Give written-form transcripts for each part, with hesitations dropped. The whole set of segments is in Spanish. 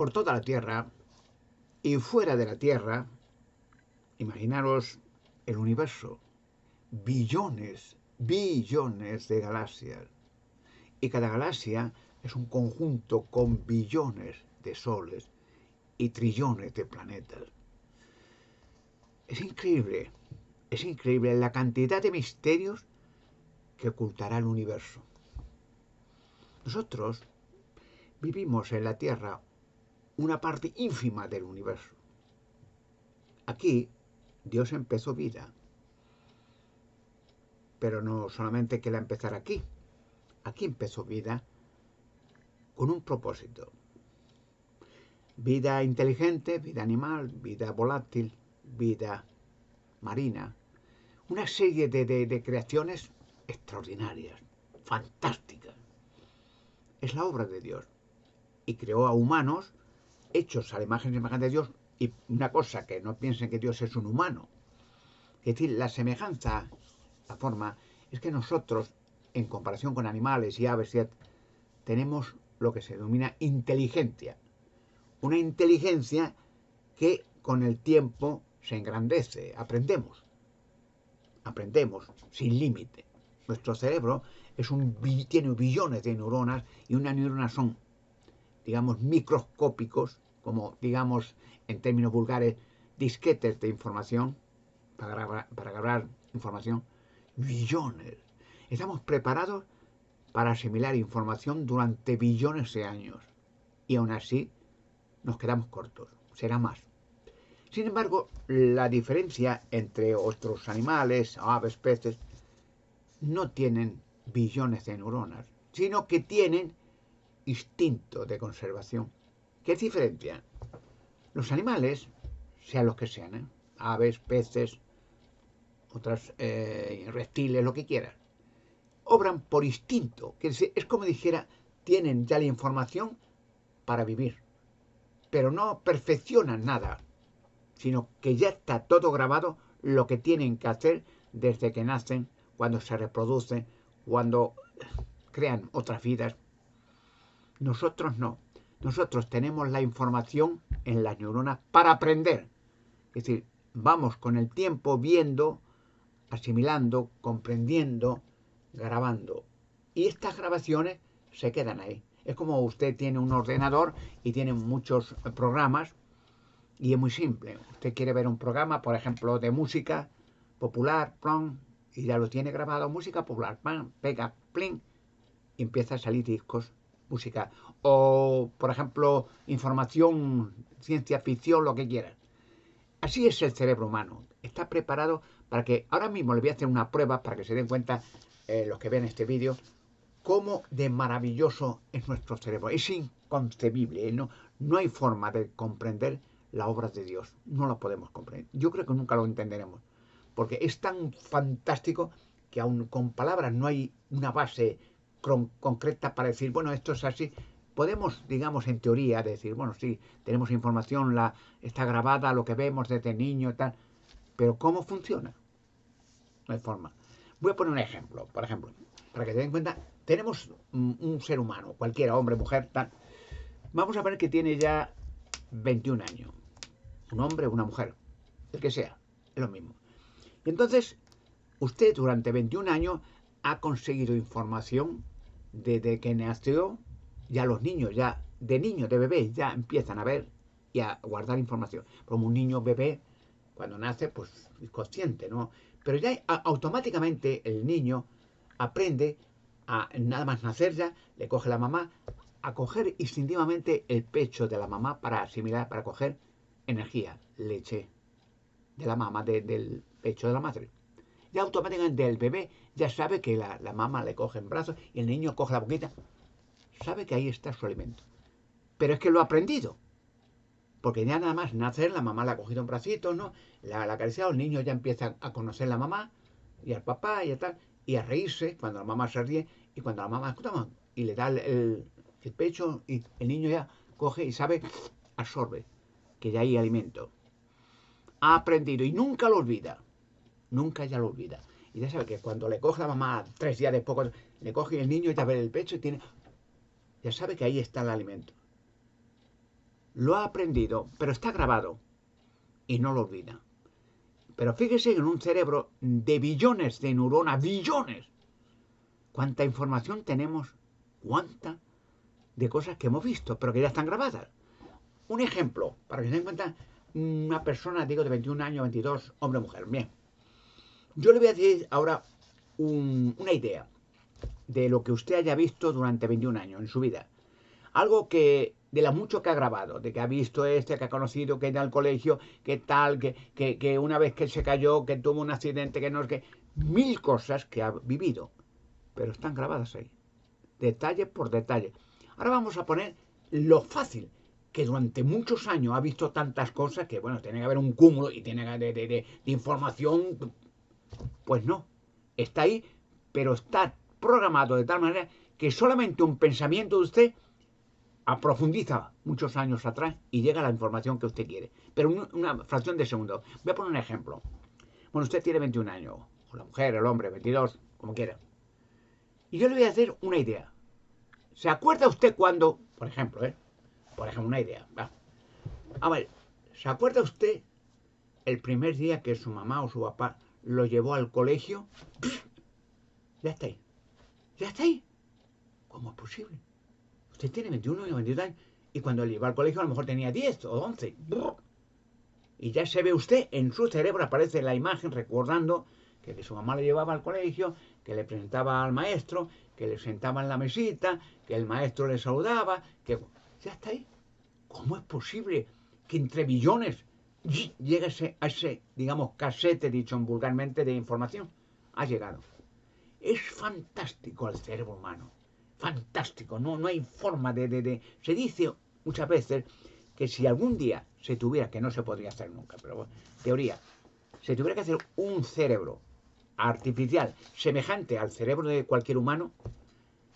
por toda la Tierra y fuera de la Tierra, imaginaros el universo, billones de galaxias. Y cada galaxia es un conjunto con billones de soles y trillones de planetas. Es increíble la cantidad de misterios que ocultará el universo. Nosotros vivimos en la Tierra una parte ínfima del universo. Aquí Dios empezó vida, pero no solamente que la empezara aquí. Aquí empezó vida con un propósito. Vida inteligente, vida animal, vida volátil, vida marina. Una serie de creaciones extraordinarias, fantásticas. Es la obra de Dios. Y creó a humanos hechos a la imagen y semejanza de Dios. Y una cosa, que no piensen que Dios es un humano. Es decir, la semejanza, la forma, es que nosotros, en comparación con animales y aves, tenemos lo que se denomina inteligencia. Una inteligencia que con el tiempo se engrandece. Aprendemos sin límite. Nuestro cerebro tiene billones de neuronas y unas neuronas son, digamos, microscópicos, como, digamos, en términos vulgares, disquetes de información, para grabar información, billones. Estamos preparados para asimilar información durante billones de años y aún así nos quedamos cortos, será más. Sin embargo, la diferencia entre otros animales, aves, peces, no tienen billones de neuronas, sino que tienen instinto de conservación. ¿Qué diferencia? Los animales, sean los que sean, aves, peces, otras reptiles, lo que quieran, obran por instinto, que es como dijera, tienen ya la información para vivir, pero no perfeccionan nada, sino que ya está todo grabado lo que tienen que hacer desde que nacen, cuando se reproducen, cuando crean otras vidas. Nosotros no. Nosotros tenemos la información en las neuronas para aprender. Es decir, vamos con el tiempo viendo, asimilando, comprendiendo, grabando. Y estas grabaciones se quedan ahí. Es como usted tiene un ordenador y tiene muchos programas. Y es muy simple. Usted quiere ver un programa, por ejemplo, de música popular, plom, y ya lo tiene grabado, música popular, pam, pega, plin, y empieza a salir discos, música. O, por ejemplo, información, ciencia ficción, lo que quieran. Así es el cerebro humano. Está preparado para que, ahora mismo le voy a hacer una prueba para que se den cuenta los que ven este vídeo, cómo de maravilloso es nuestro cerebro. Es inconcebible, no hay forma de comprender la obra de Dios. No la podemos comprender. Yo creo que nunca lo entenderemos. Porque es tan fantástico que aun con palabras no hay una base concreta para decir, bueno, esto es así. Podemos, digamos, en teoría decir, bueno, sí, tenemos información, está grabada, lo que vemos desde niño y tal. Pero ¿cómo funciona? No hay forma. Voy a poner un ejemplo. Por ejemplo, para que se den cuenta, tenemos un ser humano, cualquiera, hombre, mujer, tal. Vamos a poner que tiene ya 21 años. Un hombre o una mujer, el que sea, es lo mismo. Y entonces, usted durante 21 años ha conseguido información desde que nació. Ya los niños, ya de niños, de bebés, ya empiezan a ver y a guardar información. Como un niño bebé, cuando nace, pues es consciente, ¿no? Pero ya automáticamente el niño aprende a nada más nacer ya, le coge la mamá, a coger instintivamente el pecho de la mamá para asimilar, para coger energía, leche de la mamá, del pecho de la madre. Ya automáticamente el bebé ya sabe que la mamá le coge en brazos y el niño coge la boquita. Sabe que ahí está su alimento. Pero es que lo ha aprendido. Porque ya nada más nacer, la mamá le ha cogido un bracito, ¿no? La ha acariciado, el niño ya empieza a conocer a la mamá y al papá y tal, y a reírse cuando la mamá se ríe y cuando la mamá toma y le da el pecho y el niño ya coge y sabe, absorbe que ya hay alimento. Ha aprendido y nunca lo olvida. Nunca ya lo olvida. Y ya sabe que cuando le coge la mamá 3 días después, le coge el niño, ya ve el pecho y ya sabe que ahí está el alimento. lo ha aprendido, pero está grabado y no lo olvida. Pero fíjese en un cerebro de billones de neuronas, billones, cuánta información tenemos, cuánta de cosas que hemos visto, pero que ya están grabadas. Un ejemplo, para que se den cuenta, una persona, digo, de 21 años, 22, hombre o mujer. Bien, yo le voy a decir ahora una idea de lo que usted haya visto durante 21 años en su vida. Algo que, de lo mucho que ha grabado, de que ha visto que ha conocido, que ha ido al colegio, que tal, que una vez que se cayó, que tuvo un accidente, que no es que... Mil cosas que ha vivido, pero están grabadas ahí, detalle por detalle. Ahora vamos a poner lo fácil, que durante muchos años ha visto tantas cosas que, bueno, tiene que haber un cúmulo y tiene que de información. Pues no, está ahí, pero está programado de tal manera que solamente un pensamiento de usted profundiza muchos años atrás y llega a la información que usted quiere. Pero una fracción de segundo. Voy a poner un ejemplo. Bueno, usted tiene 21 años, o la mujer, el hombre, 22, como quiera. Y yo le voy a hacer una idea. ¿Se acuerda usted cuando, por ejemplo, una idea? Va. A ver, ¿se acuerda usted el primer día que su mamá o su papá lo llevó al colegio? Ya está ahí. Ya está ahí. ¿Cómo es posible? Usted tiene 21 o 22 años y cuando le llevó al colegio a lo mejor tenía 10 o 11. Y ya se ve usted, en su cerebro aparece la imagen recordando que su mamá le llevaba al colegio, que le presentaba al maestro, que le sentaba en la mesita, que el maestro le saludaba, que ya está ahí. ¿Cómo es posible que entre billones llegue a ese, digamos, casete, dicho vulgarmente, de información? Ha llegado. Es fantástico el cerebro humano. Fantástico. No hay forma Se dice muchas veces que si algún día se tuviera, que no se podría hacer nunca, pero bueno, teoría, se tuviera que hacer un cerebro artificial semejante al cerebro de cualquier humano,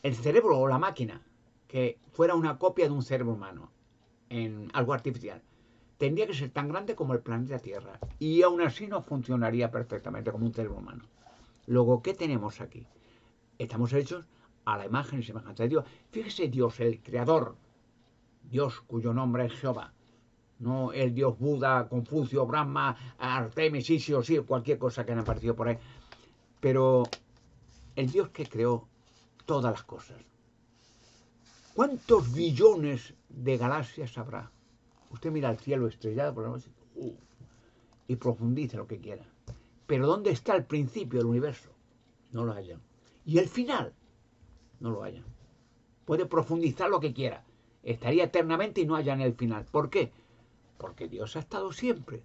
el cerebro o la máquina que fuera una copia de un cerebro humano en algo artificial, tendría que ser tan grande como el planeta Tierra y aún así no funcionaría perfectamente como un cerebro humano. Luego, ¿qué tenemos aquí? Estamos hechos a la imagen y semejanza de Dios. Fíjese Dios, el creador, Dios cuyo nombre es Jehová, no el Dios Buda, Confucio, Brahma, Artemis, Isis, sí, cualquier cosa que haya aparecido por ahí, pero el Dios que creó todas las cosas. ¿Cuántos billones de galaxias habrá? Usted mira el cielo estrellado por la noche y profundice lo que quiera. Pero ¿dónde está el principio del universo? No lo hallan. Y el final, no lo hallan. Puede profundizar lo que quiera. Estaría eternamente y no hallan el final. ¿Por qué? Porque Dios ha estado siempre.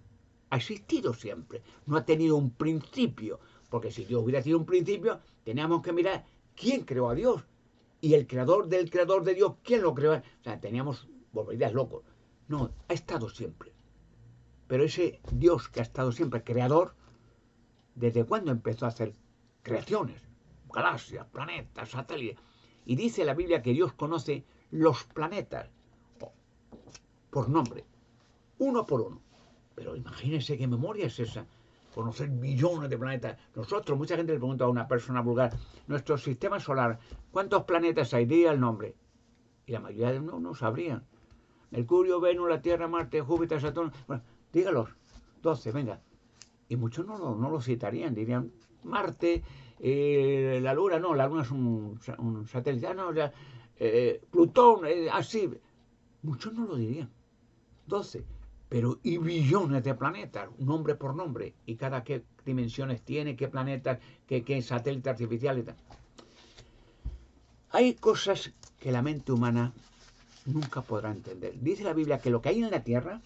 Ha existido siempre. No ha tenido un principio. Porque si Dios hubiera tenido un principio, teníamos que mirar quién creó a Dios. Y el creador de Dios, ¿quién lo creó? O sea, teníamos volverías locos. No, ha estado siempre. Pero ese Dios que ha estado siempre creador, ¿desde cuándo empezó a hacer creaciones? Galaxias, planetas, satélites. Y dice la Biblia que Dios conoce los planetas por nombre, uno por uno. Pero imagínense qué memoria es esa, conocer billones de planetas. Nosotros, mucha gente le pregunta a una persona vulgar, nuestro sistema solar, ¿cuántos planetas hay? Diga el nombre. Y la mayoría no sabrían. Mercurio, Venus, la Tierra, Marte, Júpiter, Saturno. Bueno, dígalos, 12, venga. Y muchos no lo citarían, dirían Marte, la Luna, no, la Luna es un satélite, no, ya, Plutón, así. Muchos no lo dirían. 12. Pero y billones de planetas, nombre por nombre, y cada qué dimensiones tiene, qué planetas, qué satélite artificial y tal. Hay cosas que la mente humana nunca podrá entender. Dice la Biblia que lo que hay en la Tierra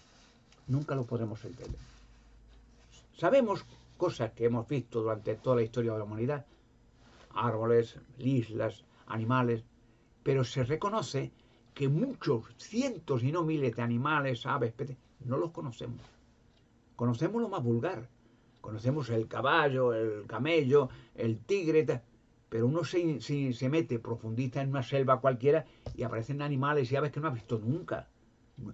nunca lo podremos entender. Sabemos cosas que hemos visto durante toda la historia de la humanidad, árboles, islas, animales, pero se reconoce que muchos, cientos y no miles de animales, aves, peces, no los conocemos. Conocemos lo más vulgar. Conocemos el caballo, el camello, el tigre, pero uno se mete, profundiza en una selva cualquiera y aparecen animales y aves que no has visto nunca.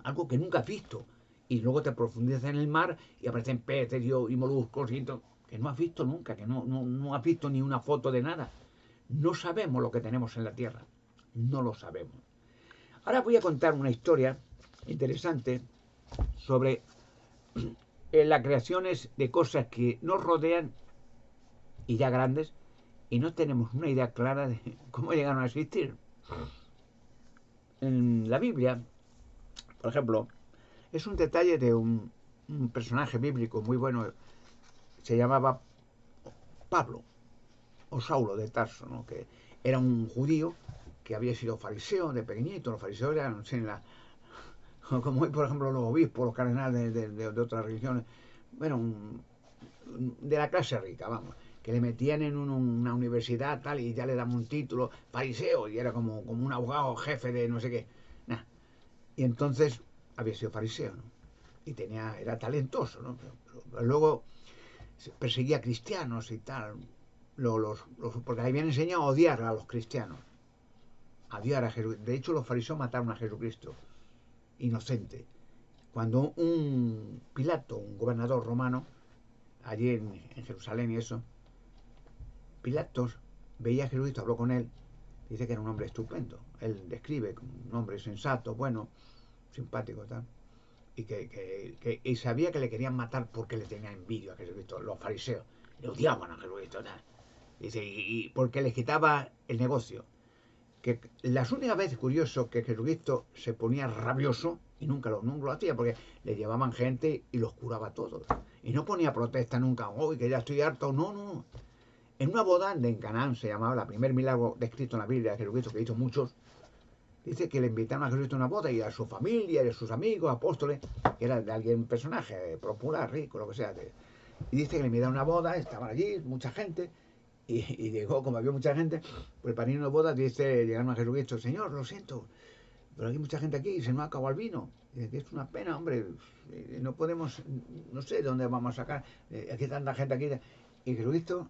Algo que nunca has visto. Y luego te profundizas en el mar y aparecen peces y moluscos y todo, que no has visto nunca, que no has visto ni una foto de nada. No sabemos lo que tenemos en la Tierra. No lo sabemos. Ahora voy a contar una historia interesante sobre las creaciones de cosas que nos rodean y ya grandes y no tenemos una idea clara de cómo llegaron a existir. En la Biblia, por ejemplo, es un detalle de un personaje bíblico muy bueno, se llamaba Pablo o Saulo de Tarso, ¿no? Que era un judío que había sido fariseo de pequeñito. Los fariseos eran, no sé, como hoy, por ejemplo, los obispos, los cardenales de otras religiones, bueno, de la clase rica, vamos, que le metían en una universidad tal y ya le daban un título fariseo y era como un abogado jefe de no sé qué. Nah. Y entonces había sido fariseo, ¿no? Y era talentoso, ¿no? Pero luego perseguía a cristianos y tal, porque le habían enseñado a odiar a los cristianos, a odiar a Jesucristo. De hecho, los fariseos mataron a Jesucristo, inocente. Cuando un Pilato, un gobernador romano, allí en Jerusalén y eso, Pilatos veía a Jesucristo, habló con él, dice que era un hombre estupendo. Él describe como un hombre sensato, bueno, simpático, tal. Y sabía que le querían matar porque le tenían envidia a Jesucristo. Los fariseos le odiaban a Jesucristo, tal. Dice, y porque les quitaba el negocio. Que las únicas veces, curioso, que Jesucristo se ponía rabioso, y nunca lo hacía, porque le llevaban gente y los curaba todos. Y no ponía protesta nunca, uy, que ya estoy harto, no, no. En una boda de Canaán, se llamaba, el primer milagro descrito en la Biblia de Jesucristo, que hizo muchos, dice que le invitaron a Jesucristo a una boda y a su familia, y a sus amigos, apóstoles, que era de alguien, un personaje popular, rico, lo que sea. Y dice que le invitaron a una boda, estaban allí, mucha gente, y llegó, como había mucha gente, pues el padrino de bodas dice, llegaron a Jesucristo, Señor, lo siento, pero hay mucha gente aquí y se nos ha acabado el vino. Y dice, es una pena, hombre, no podemos, no sé de dónde vamos a sacar, aquí hay tanta gente aquí. Y Jesucristo,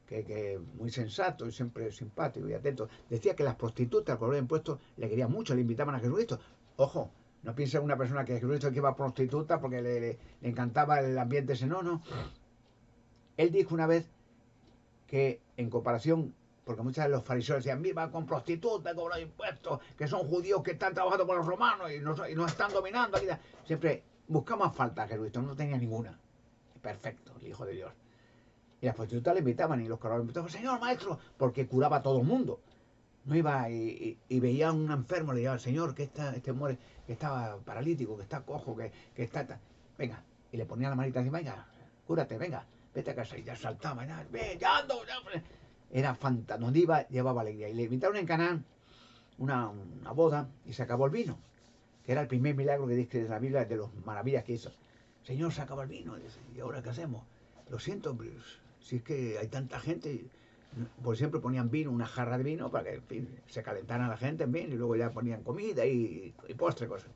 que muy sensato y siempre simpático y atento, decía que las prostitutas, con los impuestos, le querían mucho, le invitaban a Jesucristo. Ojo, no piensa una persona que Jesucristo que iba a prostituta porque le encantaba el ambiente ese, no, no. Él dijo una vez que en comparación, porque muchas de los fariseos decían, viva con prostitutas, con los impuestos, que son judíos que están trabajando con los romanos y nos están dominando aquí. Siempre buscamos falta a Jesucristo, no tenía ninguna. Perfecto, el Hijo de Dios. Y las prostitutas le invitaban y los que lo invitaban, Señor maestro, porque curaba a todo el mundo. No iba y veía a un enfermo, le decía, Señor, que este muere, que estaba paralítico, que está cojo, que está. Venga, y le ponía la manita encima, venga, cúrate, venga, vete a casa. Y ya saltaba, ya, ve, ya ando, ya. Era fantástico, donde iba, llevaba alegría. Y le invitaron en Canaán una boda y se acabó el vino, que era el primer milagro que dice la Biblia de las maravillas que hizo. Señor, se acabó el vino, dice, ¿y ahora qué hacemos? Lo siento, pues, si es que hay tanta gente, por siempre ponían vino, una jarra de vino para que, en fin, se calentara la gente en vino y luego ya ponían comida y postre, cosas.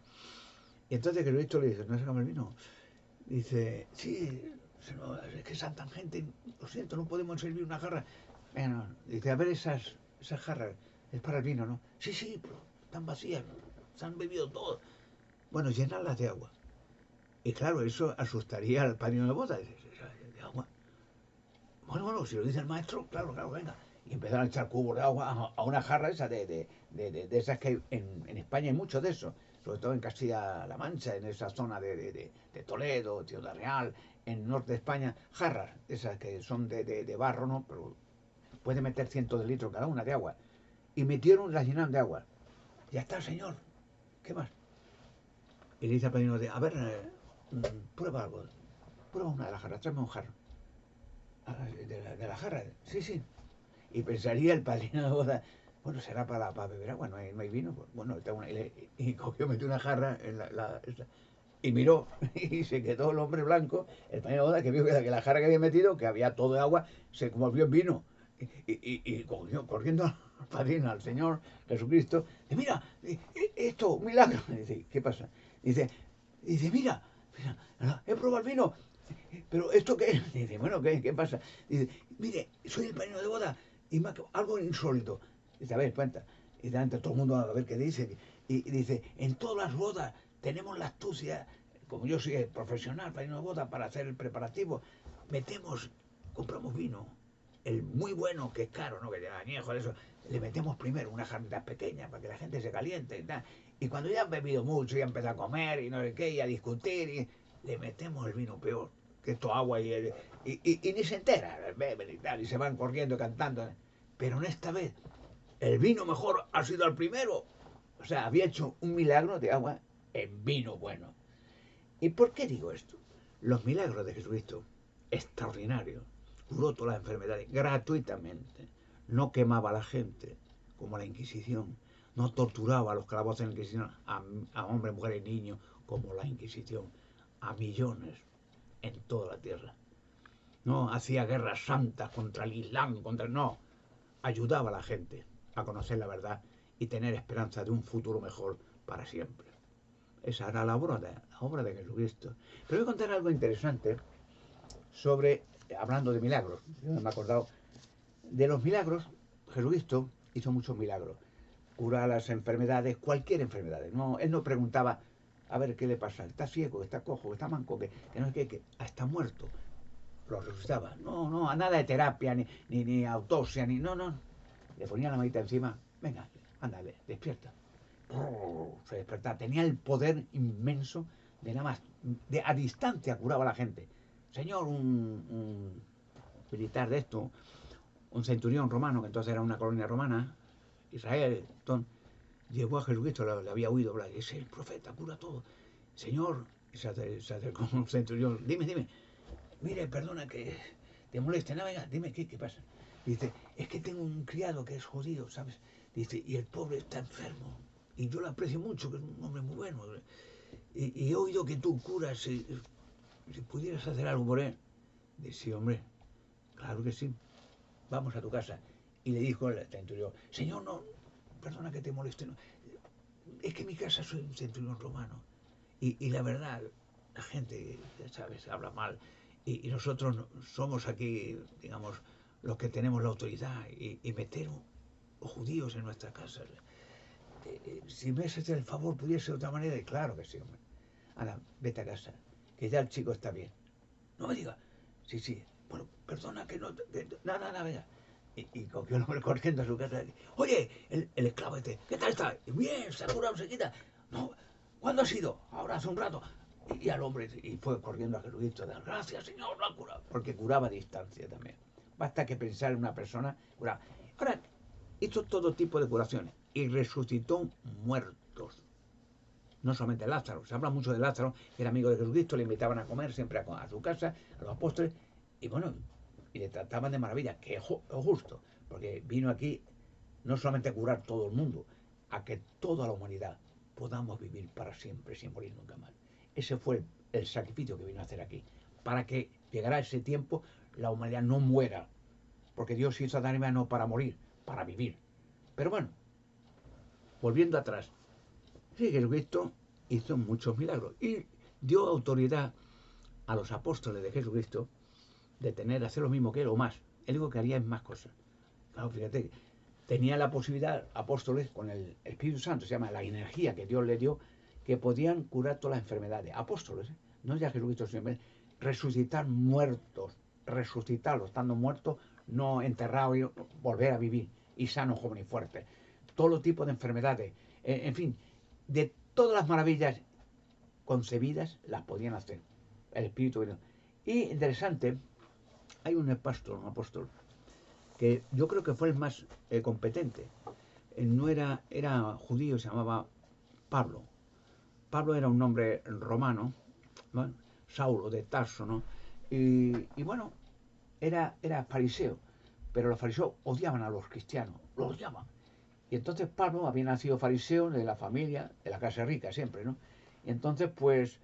Y entonces Jesucristo le dice, ¿no se acaba el vino? Dice, sí, es que es tanta gente, lo siento, no podemos servir una jarra. Bueno, dice, a ver esas jarras, es para el vino, ¿no? Sí, sí, pero están vacías, se han bebido todo. Bueno, llenarlas de agua. Y claro, eso asustaría al padrino de bodas. ¿De agua? Bueno, si lo dice el maestro, claro, venga. Y empezaron a echar cubos de agua a una jarra esa de esas que hay en España hay mucho de eso. Sobre todo en Castilla-La Mancha, en esa zona de Toledo, Ciudad Real, en el norte de España, jarras, esas que son de barro, ¿no? Pero puede meter cientos de litros cada una de agua. Y metieron, las llenaron de agua. Ya está, señor. ¿Qué más? Y le dice al padrino a ver, prueba algo. Prueba una de las jarras, tráeme un jarro. De la jarra, sí, sí. Y pensaría el padrino de boda, bueno, será para beber agua, no hay vino. Bueno, y cogió, metió una jarra en y miró, y se quedó el hombre blanco, el padrino de boda, que vio que la jarra que había metido, que había todo de agua, se volvió en vino. Y cogió, corriendo al padrino, al Señor Jesucristo, dice, mira, esto, un milagro. Dice, ¿qué pasa? Dice, mira, he probado el vino, pero ¿esto qué es? Dice, bueno, ¿qué pasa? Dice, mire, soy el padrino de boda y algo insólito. Dice, a ver, cuenta. Y delante todo el mundo a ver qué dice. Y dice, en todas las bodas tenemos la astucia, como yo soy el profesional padrino de boda para hacer el preparativo, compramos vino, el muy bueno, que es caro, ¿no? Que lleva añejo, eso, le metemos primero una jarrita pequeña para que la gente se caliente y tal. Y cuando ya han bebido mucho y han empezado a comer y no sé qué, y a discutir, y le metemos el vino peor, que esto agua y ni se entera, beben y tal, y se van corriendo cantando. Pero en esta vez, el vino mejor ha sido el primero. O sea, había hecho un milagro de agua en vino bueno. ¿Y por qué digo esto? Los milagros de Jesucristo, extraordinarios, curó todas las enfermedades gratuitamente, no quemaba a la gente como la Inquisición, no torturaba a los calabozos en la Inquisición, a hombres, mujeres y niños como la Inquisición, a millones en toda la tierra. No hacía guerras santas contra el Islam, no, ayudaba a la gente a conocer la verdad y tener esperanza de un futuro mejor para siempre. Esa era la obra de Jesucristo. Pero voy a contar algo interesante sobre, hablando de milagros. Yo me he acordado de los milagros. Jesucristo hizo muchos milagros. Curar las enfermedades, cualquier enfermedad. No, él no preguntaba, a ver qué le pasa, está ciego, está cojo, está manco, que no sé qué, que está muerto. Lo resucitaba. No, no, a nada de terapia, ni autopsia, no. Le ponía la manita encima, venga, ándale, despierta. Se despertaba. Tenía el poder inmenso de nada más, a distancia curaba a la gente. Señor, un militar de esto, un centurión romano, que entonces era una colonia romana, Israel, entonces, llegó a Jesucristo, le había oído hablar, es el profeta, cura todo. Señor, se acercó un centurión, dime, mire, perdona que te moleste, no, venga, dime, ¿qué pasa? Dice, es que tengo un criado que es judío, ¿sabes? Dice, y el pobre está enfermo, y yo lo aprecio mucho, que es un hombre muy bueno, y he oído que tú curas, si pudieras hacer algo por él. Dice, sí, hombre, claro que sí, vamos a tu casa. Y le dijo el centurión, señor, no, perdona que te moleste, no, es que en mi casa soy un centurión romano. Y la verdad, la gente, ya sabes, habla mal. Y nosotros somos aquí, digamos, los que tenemos la autoridad. Y meter los judíos en nuestras casas. Si me haces el favor, pudiese de otra manera. Y claro que sí, hombre. Ahora, vete a casa, que ya el chico está bien. No me diga, sí. Bueno, perdona que no. Nada, venga. Y cogió el hombre corriendo a su casa. Oye, el esclavo este, ¿qué tal está? Bien, se ha curado, se quita. No, ¿cuándo ha sido? Ahora hace un rato. Y al hombre, y fue corriendo a Jesucristo, gracias Señor, lo ha curado. Porque curaba a distancia también. Basta que pensar en una persona curada. Ahora, hizo todo tipo de curaciones y resucitó muertos. No solamente Lázaro, se habla mucho de Lázaro, que era amigo de Jesucristo, le invitaban a comer siempre a su casa, a los apóstoles, y bueno, y le trataban de maravilla, que es justo, porque vino aquí no solamente a curar todo el mundo, a que toda la humanidad podamos vivir para siempre, sin morir nunca más. Ese fue el sacrificio que vino a hacer aquí, para que llegara ese tiempo, la humanidad no muera, porque Dios hizo a Adán y Eva no para morir, para vivir. Pero bueno, volviendo atrás, sí, Jesucristo hizo muchos milagros y dio autoridad a los apóstoles de Jesucristo de hacer lo mismo que él o más. Él dijo que haría más cosas. Claro, fíjate, tenía la posibilidad, apóstoles, con el Espíritu Santo, se llama la energía que Dios le dio, que podían curar todas las enfermedades. Apóstoles, no ya Jesucristo siempre, resucitar muertos, resucitarlos, estando muertos, no enterrados y volver a vivir, y sanos, jóvenes y fuertes. Todo tipo de enfermedades, en fin, de todas las maravillas concebidas las podían hacer. El Espíritu de Dios. Y interesante, hay un apóstol, que yo creo que fue el más competente. No era judío, se llamaba Pablo. Pablo era un nombre romano, ¿no? Saulo de Tarso, ¿no? Y bueno, era fariseo, pero los fariseos odiaban a los cristianos, los odiaban. Y entonces Pablo había nacido fariseo de la familia, de la clase rica siempre, ¿no? Y entonces pues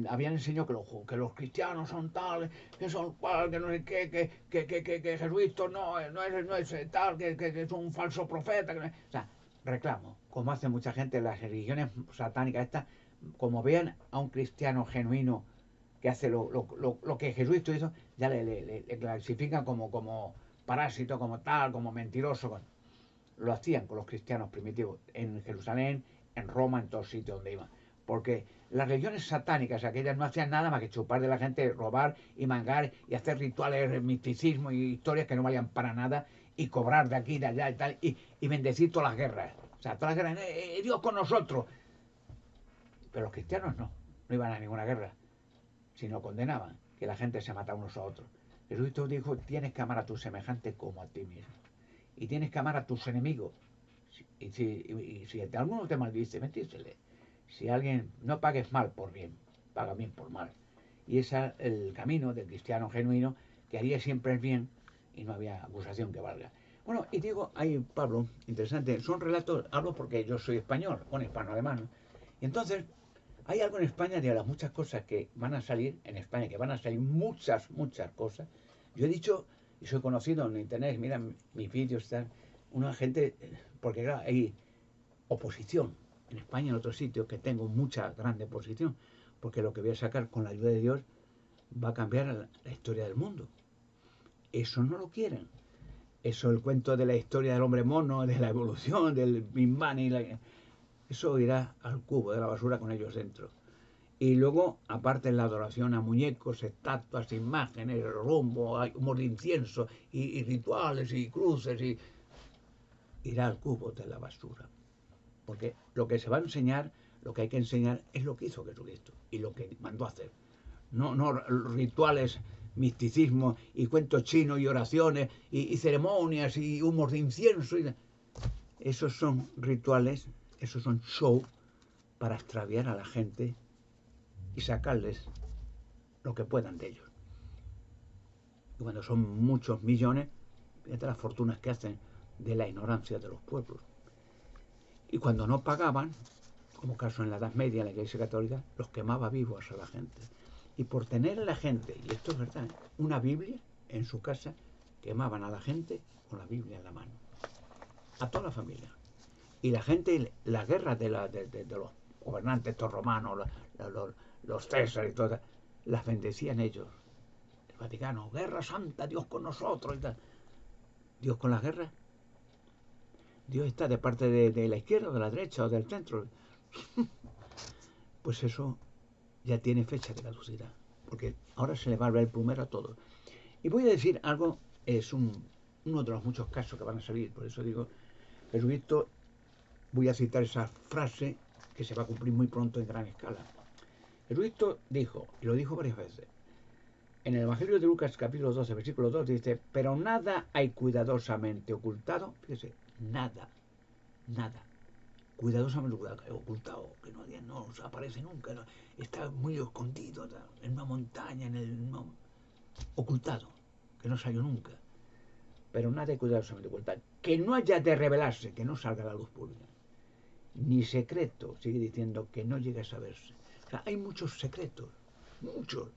habían enseñado que los cristianos son tales, que son cual, que no sé qué, que Jesucristo no es tal, que es un falso profeta. O sea, reclamo, como hace mucha gente en las religiones satánicas estas, como vean a un cristiano genuino que hace lo que Jesucristo hizo, ya le clasifican como parásito, como tal, como mentiroso. Lo hacían con los cristianos primitivos en Jerusalén, en Roma, en todos sitios donde iban. Porque las religiones satánicas, aquellas no hacían nada más que chupar de la gente, robar y mangar y hacer rituales de misticismo y historias que no valían para nada y cobrar de aquí, de allá y tal, y bendecir todas las guerras. O sea, todas las guerras, Dios con nosotros. Pero los cristianos no iban a ninguna guerra, sino condenaban que la gente se mataba unos a otros. Jesucristo dijo, tienes que amar a tus semejantes como a ti mismo. Y tienes que amar a tus enemigos. Y si alguno te maldice, bendícele. Si alguien, no pagues mal por bien, paga bien por mal. Y ese es el camino del cristiano genuino, que haría siempre el bien y no había acusación que valga. Bueno, y digo, ahí Pablo, interesante, son relatos, hablo porque yo soy español, bueno, hispano-alemán. Y entonces, hay algo en España de las muchas cosas que van a salir, en España, que van a salir muchas cosas. Yo he dicho, y soy conocido en internet, mira mis vídeos, están, una gente, porque claro, hay oposición en España, en otros sitios, que tengo mucha grande oposición, porque lo que voy a sacar con la ayuda de Dios va a cambiar la historia del mundo. Eso no lo quieren. Eso, el cuento de la historia del hombre mono, de la evolución, del Big Bang, eso irá al cubo de la basura con ellos dentro. Y luego, aparte la adoración a muñecos, estatuas, imágenes, rumbo, humor de incienso, y rituales, y cruces, y irá al cubo de la basura. Porque lo que se va a enseñar, lo que hay que enseñar, es lo que hizo Jesucristo y lo que mandó a hacer. No rituales, misticismo, y cuentos chinos, y oraciones, y ceremonias, y humos de incienso. Esos son rituales, esos son show para extraviar a la gente y sacarles lo que puedan de ellos. Y cuando son muchos millones, fíjate las fortunas que hacen de la ignorancia de los pueblos. Y cuando no pagaban, como caso en la Edad Media, en la Iglesia Católica, los quemaba vivos a la gente. Y por tener a la gente, y esto es verdad, una Biblia en su casa, quemaban a la gente con la Biblia en la mano. A toda la familia. Y la gente, las guerras de los gobernantes, estos romanos, los Césares y todo, las bendecían ellos. El Vaticano, guerra santa, Dios con nosotros y tal. Dios con las guerras. Dios está de parte de la izquierda, o de la derecha, o del centro. Pues eso ya tiene fecha de caducidad. Porque ahora se le va a abrir el plumero a todos. Y voy a decir algo, es uno de los muchos casos que van a salir. Por eso digo, Jesucristo, voy a citar esa frase que se va a cumplir muy pronto en gran escala. Jesucristo dijo, y lo dijo varias veces, en el Evangelio de Lucas capítulo 12, versículo 2, dice, pero nada hay cuidadosamente ocultado, fíjese, nada, cuidadosamente ocultado, que no aparece nunca, no, está muy escondido, en una montaña, ocultado, que no salió nunca. Pero nada hay cuidadosamente ocultado, que no haya de revelarse, que no salga a la luz pública. Ni secreto, sigue diciendo, que no llegue a saberse. O sea, hay muchos secretos, muchos,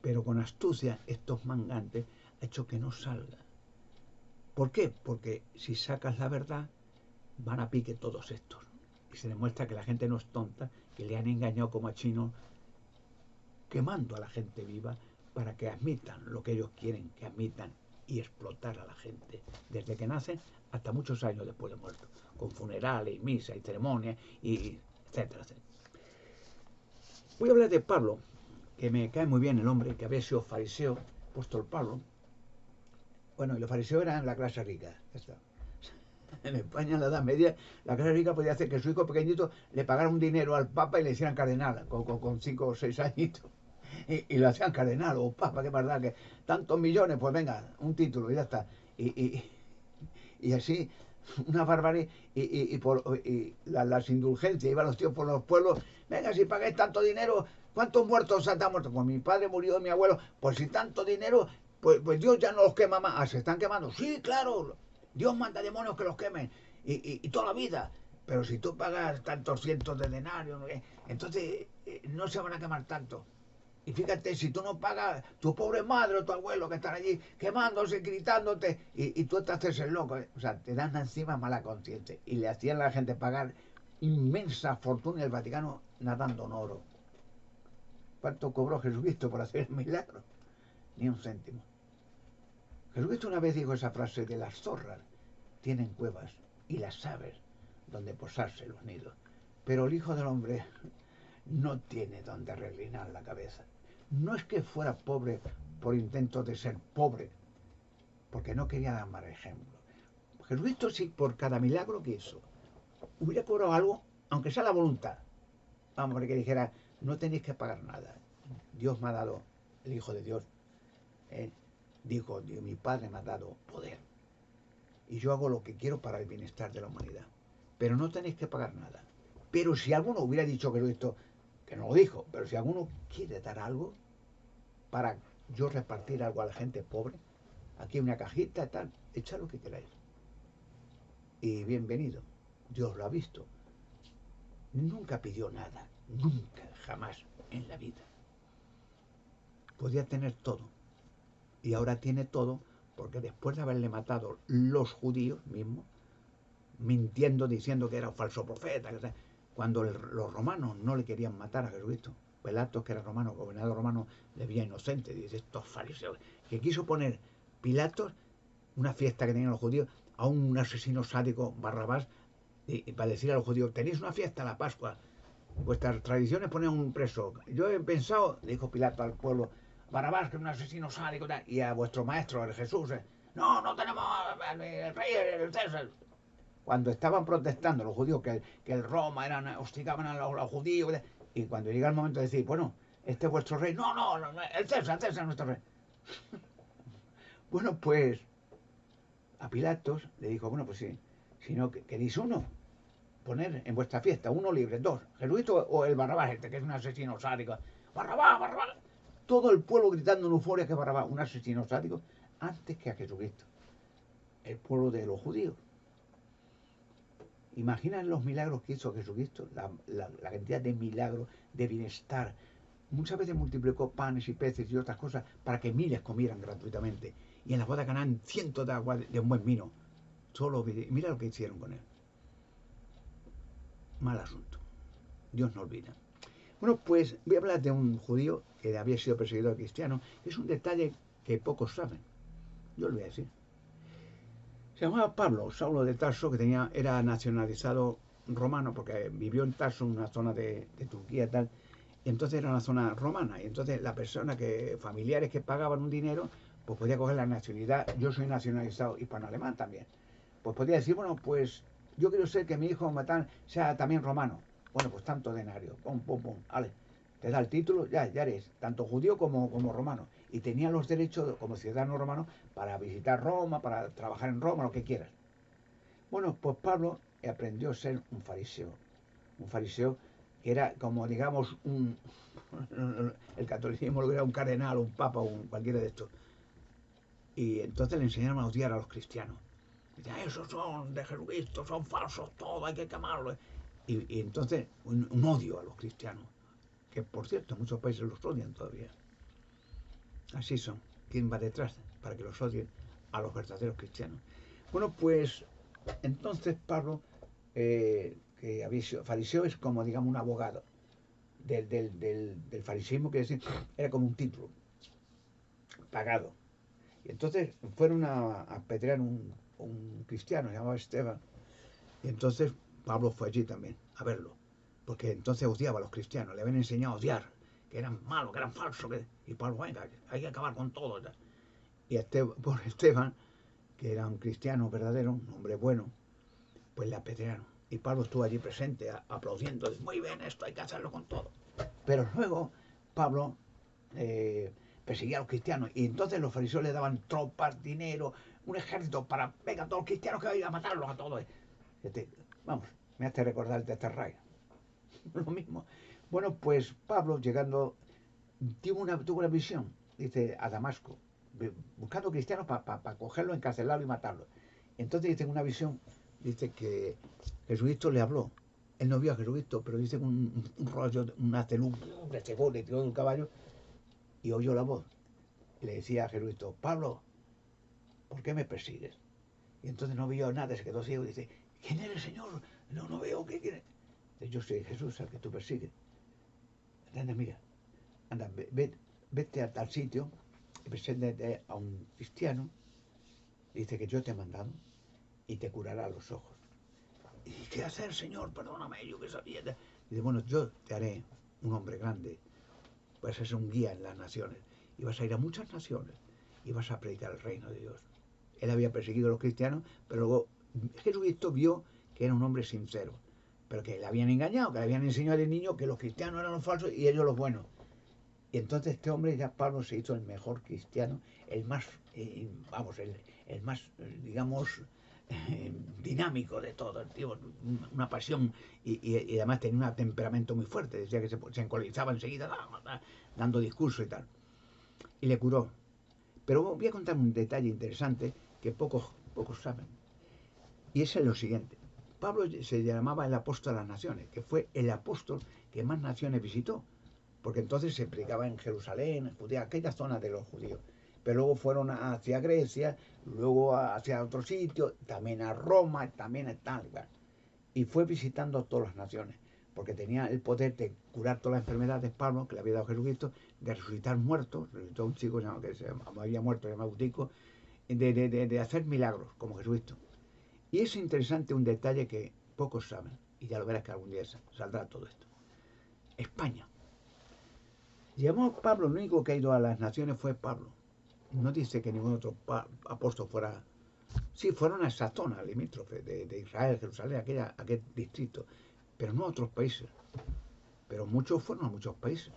pero con astucia estos mangantes ha hecho que no salga. ¿Por qué? Porque si sacas la verdad, van a pique todos estos. Y se demuestra que la gente no es tonta, que le han engañado como a chinos, quemando a la gente viva para que admitan lo que ellos quieren que admitan y explotar a la gente, desde que nacen hasta muchos años después de muertos, con funerales y misas y ceremonias, y etcétera, etcétera. Voy a hablar de Pablo, que me cae muy bien el hombre, que había sido fariseo, apóstol Pablo. Bueno, y los fariseos eran la clase rica. Ya está. En España, en la Edad Media, la clase rica podía hacer que su hijo pequeñito le pagara un dinero al Papa y le hicieran cardenal, con 5 o 6 añitos. Y lo hacían cardenal o Papa, qué verdad, que tantos millones, pues venga, un título y ya está. Y así, una barbaridad. Y las indulgencias, iban los tíos por los pueblos, venga, si pagáis tanto dinero, ¿cuántos muertos han muerto? Pues mi padre murió, mi abuelo, pues si tanto dinero, pues Dios ya no los quema más. Ah, ¿se están quemando? Sí, claro, Dios manda demonios que los quemen, y toda la vida. Pero si tú pagas tantos cientos de denarios, entonces no se van a quemar tanto. Y fíjate, si tú no pagas, tu pobre madre o tu abuelo que están allí quemándose, gritándote, y tú te haces el loco. O sea, te dan encima mala conciencia. Y le hacían a la gente pagar inmensa fortuna, el Vaticano nadando en oro. ¿Cuánto cobró Jesucristo por hacer el milagro? Ni un céntimo. Jesucristo una vez dijo esa frase de las zorras tienen cuevas y las aves donde posarse los nidos. Pero el Hijo del Hombre no tiene donde reclinar la cabeza. No es que fuera pobre por intento de ser pobre, porque no quería dar mal ejemplo. Jesucristo, sí, por cada milagro que hizo, hubiera cobrado algo, aunque sea la voluntad. vamos, que dijera, no tenéis que pagar nada. Dios me ha dado, el Hijo de Dios, dijo, mi Padre me ha dado poder. Y yo hago lo que quiero para el bienestar de la humanidad. Pero no tenéis que pagar nada. Pero si alguno hubiera dicho que esto, que no lo dijo, pero si alguno quiere dar algo para yo repartir algo a la gente pobre, aquí hay una cajita y tal, echad lo que queráis. Y bienvenido. Dios lo ha visto. Nunca pidió nada, nunca, jamás en la vida. Podía tener todo. Y ahora tiene todo porque después de haberle matado los judíos mismos, mintiendo, diciendo que era un falso profeta, cuando los romanos no le querían matar a Jesucristo, Pilatos, que era romano, gobernador romano, le veía inocente, dice, estos fariseos, que quiso poner Pilatos, una fiesta que tenían los judíos, a un asesino sádico, Barrabás, y para decir a los judíos, tenéis una fiesta la Pascua, vuestras tradiciones ponen un preso. Yo he pensado, dijo Pilato al pueblo, Barrabás, que es un asesino sádico, y a vuestro maestro, el Jesús, no tenemos el rey, el César. Cuando estaban protestando los judíos que el Roma hostigaban a los judíos, y cuando llega el momento de decir, bueno, este es vuestro rey, no, el César es nuestro rey. Bueno, pues a Pilatos le dijo, bueno, pues sí, si no queréis uno, poner en vuestra fiesta, uno libre, dos, Jesucristo o el Barrabás, que es un asesino sádico, Barrabás, Barrabás. Todo el pueblo gritando en euforia que Barrabás, un asesino sádico, antes que a Jesucristo, el pueblo de los judíos. Imaginan los milagros que hizo Jesucristo, la cantidad de milagros, de bienestar. Muchas veces multiplicó panes y peces y otras cosas para que miles comieran gratuitamente. Y en las bodas ganaban cientos de agua de un buen vino. Solo mira lo que hicieron con él. Mal asunto. Dios no olvida. Bueno, pues voy a hablar de un judío que había sido perseguidor cristiano. Es un detalle que pocos saben. Yo lo voy a decir. Se llamaba Pablo, Saulo de Tarso, que era nacionalizado romano, porque vivió en Tarso, una zona de Turquía y tal, y entonces era una zona romana, y entonces la persona familiares que pagaban un dinero, pues podía coger la nacionalidad. Yo soy nacionalizado hispano-alemán también, pues podía decir, bueno, pues yo quiero ser que mi hijo sea también romano. Bueno, pues tanto denario, pum, vale, te da el título, ya eres tanto judío como romano. Y tenía los derechos como ciudadano romano para visitar Roma, para trabajar en Roma, lo que quieras. Bueno, pues Pablo aprendió a ser un fariseo que era como, digamos, el catolicismo lo era un cardenal, un papa, cualquiera de estos. Y entonces le enseñaron a odiar a los cristianos. Dicen, esos son de Jesucristo, son falsos, todo, hay que quemarlos. Y entonces un odio a los cristianos, que por cierto muchos países los odian todavía. Así son. ¿Quién va detrás para que los odien a los verdaderos cristianos? Bueno, pues entonces Pablo, que había sido fariseo, es como, digamos, un abogado del fariseísmo, que decir, era como un título pagado. Y entonces fueron a apedrear un cristiano, se llamaba Esteban. Y entonces Pablo fue allí también a verlo, porque entonces odiaba a los cristianos, le habían enseñado a odiar, que eran malos, que eran falsos, y Pablo, venga, hay que acabar con todo. Y por Esteban, que era un cristiano verdadero, un hombre bueno, pues le apedrearon. Y Pablo estuvo allí presente, aplaudiendo, muy bien, esto hay que hacerlo con todo. Pero luego Pablo perseguía a los cristianos, y entonces los fariseos le daban tropas, dinero, un ejército para, venga, todos los cristianos que vayan a matarlos a todos. Vamos, me hace recordar de Terray. Lo mismo. Bueno, pues Pablo, llegando, tuvo una visión, dice, a Damasco, buscando cristianos para cogerlo, encarcelarlo y matarlo. Entonces dice, una visión, dice que Jesucristo le habló. Él no vio a Jesucristo, pero dice un rollo, una luz, le cegó, le tiró de un caballo y oyó la voz. Y le decía a Jesucristo, Pablo, ¿por qué me persigues? Y entonces no vio nada, se quedó ciego y dice, ¿quién eres, Señor? No veo, ¿qué quieres? Yo soy Jesús, al que tú persigues. Anda, mira, anda, vete a tal sitio y preséntate a un cristiano, dice que yo te he mandado y te curará los ojos. ¿Y qué hacer, Señor? Perdóname, yo que sabía. Dice, bueno, yo te haré un hombre grande, vas a ser un guía en las naciones y vas a ir a muchas naciones y vas a predicar el reino de Dios. Él había perseguido a los cristianos, pero luego Jesucristo vio que era un hombre sincero. pero que le habían engañado, que le habían enseñado de niño que los cristianos eran los falsos y ellos los buenos. Y entonces este hombre, ya Pablo, se hizo el mejor cristiano, el más, vamos, el más, digamos, dinámico de todo, tío, una pasión y además tenía un temperamento muy fuerte, decía que se encolizaba enseguida dando discursos y tal. Y le curó. Pero voy a contar un detalle interesante que pocos saben. Y ese es lo siguiente. Pablo se llamaba el apóstol de las naciones, que fue el apóstol que más naciones visitó, porque entonces se predicaba en Jerusalén, en Judea, aquella zona de los judíos. Pero luego fueron hacia Grecia, luego hacia otro sitio, también a Roma, también a tal. Y fue visitando todas las naciones, porque tenía el poder de curar todas las enfermedades, Pablo, que le había dado Jesucristo, de resucitar muertos, resucitó un chico que se había muerto, llamado Eutico, de hacer milagros, como Jesucristo. Y es interesante un detalle que pocos saben, y ya lo verás que algún día saldrá todo esto. España. Llamó Pablo, el único que ha ido a las naciones fue Pablo. No dice que ningún otro apóstol fuera. Sí, fueron a esa zona limítrofe de Israel, Jerusalén, aquel distrito, pero no a otros países. Pero muchos fueron a muchos países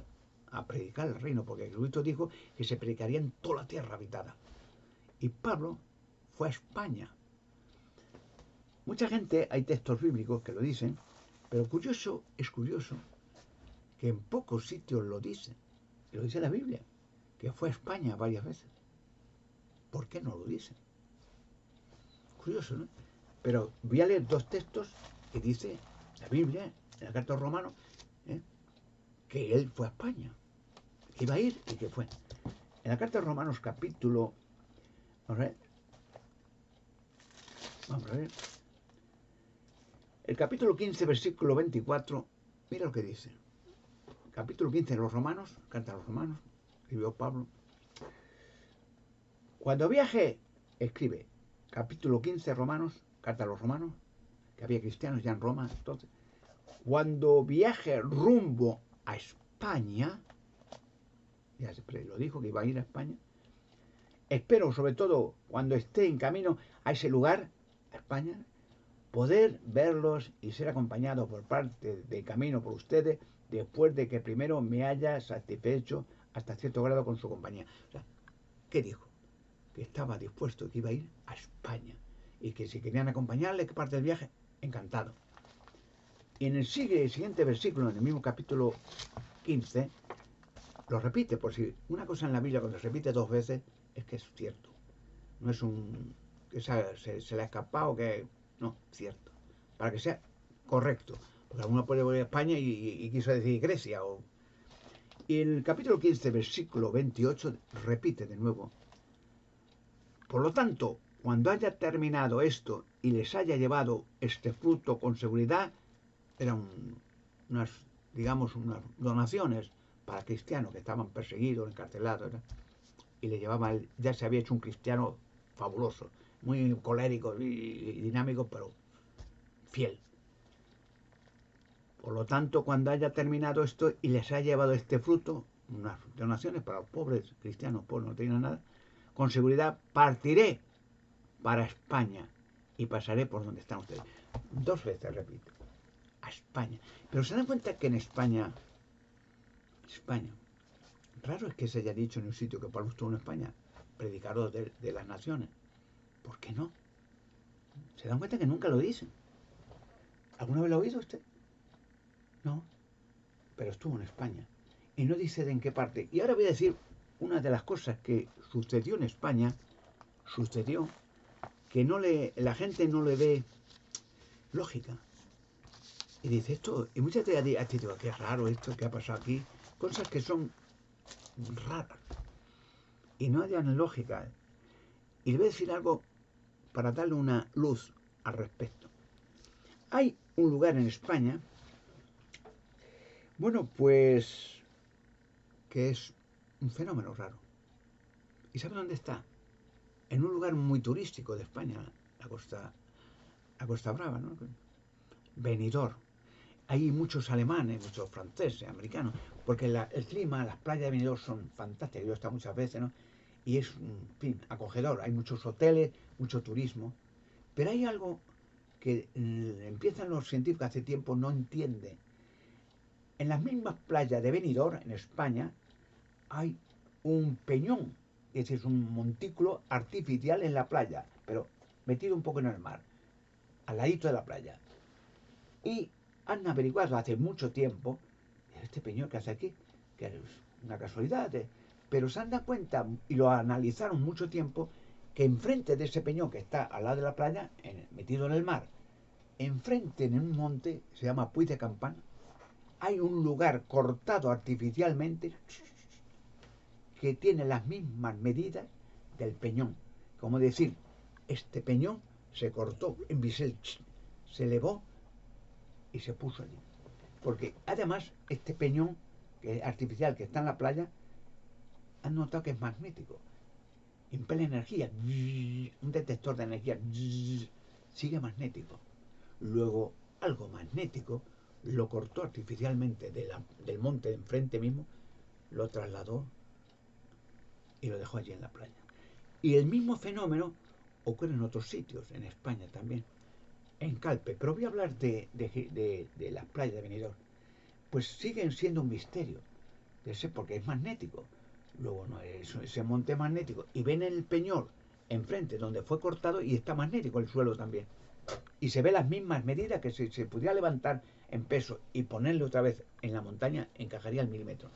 a predicar el reino, porque Jesucristo dijo que se predicaría en toda la tierra habitada. Y Pablo fue a España. Mucha gente, hay textos bíblicos que lo dicen, pero es curioso que en pocos sitios lo dice. Y lo dice la Biblia, que fue a España varias veces. ¿Por qué no lo dice? Curioso, ¿no? Pero voy a leer dos textos que dice la Biblia, en la carta a los Romanos, que él fue a España, que iba a ir y que fue. En la carta a los Romanos, capítulo... Vamos a ver. El capítulo 15, versículo 24, mira lo que dice. Capítulo 15 de los Romanos, carta a los Romanos, escribió Pablo. Cuando viaje, escribe, capítulo 15 Romanos, carta a los Romanos, que había cristianos ya en Roma entonces. Cuando viaje rumbo a España, ya siempre lo dijo que iba a ir a España, espero sobre todo cuando esté en camino a ese lugar, a España, poder verlos y ser acompañado por parte de camino por ustedes después de que primero me haya satisfecho hasta cierto grado con su compañía. O sea, ¿qué dijo? Que estaba dispuesto, que iba a ir a España y que si querían acompañarle, que parte del viaje, encantado. Y en el siguiente versículo, en el mismo capítulo 15, lo repite, por si una cosa en la Biblia cuando se repite dos veces es que es cierto. No es que se le ha escapado, que no, cierto. Para que sea correcto. Porque alguno puede volver a España y quiso decir Grecia. Y el capítulo 15, versículo 28, repite de nuevo. Por lo tanto, cuando haya terminado esto y les haya llevado este fruto con seguridad, eran unas donaciones para cristianos que estaban perseguidos, encarcelados, ¿verdad? Y le llevaba, ya se había hecho un cristiano fabuloso, muy colérico y dinámico, pero fiel. Por lo tanto, cuando haya terminado esto y les haya llevado este fruto, unas donaciones para los pobres cristianos, pobres, no tenían nada, con seguridad partiré para España y pasaré por donde están ustedes. Dos veces, repito, a España. Pero se dan cuenta que en España, raro es que se haya dicho en un sitio que Pablo estuvo en España, predicador de las naciones. ¿Por qué no? Se dan cuenta que nunca lo dicen. ¿Alguna vez lo ha oído usted? No, pero estuvo en España. Y no dice de en qué parte. Y ahora voy a decir una de las cosas que sucedió en España, que la gente no le ve lógica. Y dice esto, y muchas veces digo, qué raro esto que ha pasado aquí. Cosas que son raras. Y no hayan lógica. Y le voy a decir algo para darle una luz al respecto. Hay un lugar en España, bueno, pues, que es un fenómeno raro. ¿Y sabe dónde está? En un lugar muy turístico de España, la Costa Brava, ¿no? Benidorm. Hay muchos alemanes, muchos franceses, americanos, porque el clima, las playas de Benidorm son fantásticas. Yo he estado muchas veces, ¿no? Y es, en fin, acogedor. Hay muchos hoteles, mucho turismo. Pero hay algo que empiezan los científicos hace tiempo, no entienden. En las mismas playas de Benidorm, en España, hay un peñón, ese es un montículo artificial en la playa, pero metido un poco en el mar, al ladito de la playa. Y han averiguado hace mucho tiempo, este peñón que hace aquí, que es una casualidad, pero se han dado cuenta y lo analizaron mucho tiempo, que enfrente de ese peñón que está al lado de la playa, metido en el mar, enfrente en un monte, se llama Puig de Campana, hay un lugar cortado artificialmente que tiene las mismas medidas del peñón. Como decir, este peñón se cortó en bisel, se elevó y se puso allí. Porque además este peñón que es artificial que está en la playa, han notado que es magnético. Impele energía, un detector de energía, sigue magnético. Luego algo magnético lo cortó artificialmente del monte de enfrente mismo, lo trasladó y lo dejó allí en la playa. Y el mismo fenómeno ocurre en otros sitios, en España también, en Calpe. Pero voy a hablar de las playas de Benidorm. Pues siguen siendo un misterio, porque es magnético. Luego no es ese monte magnético. Y ven el peñol enfrente donde fue cortado y está magnético el suelo también. Y se ve las mismas medidas que si se pudiera levantar en peso y ponerle otra vez en la montaña, encajaría al milímetro.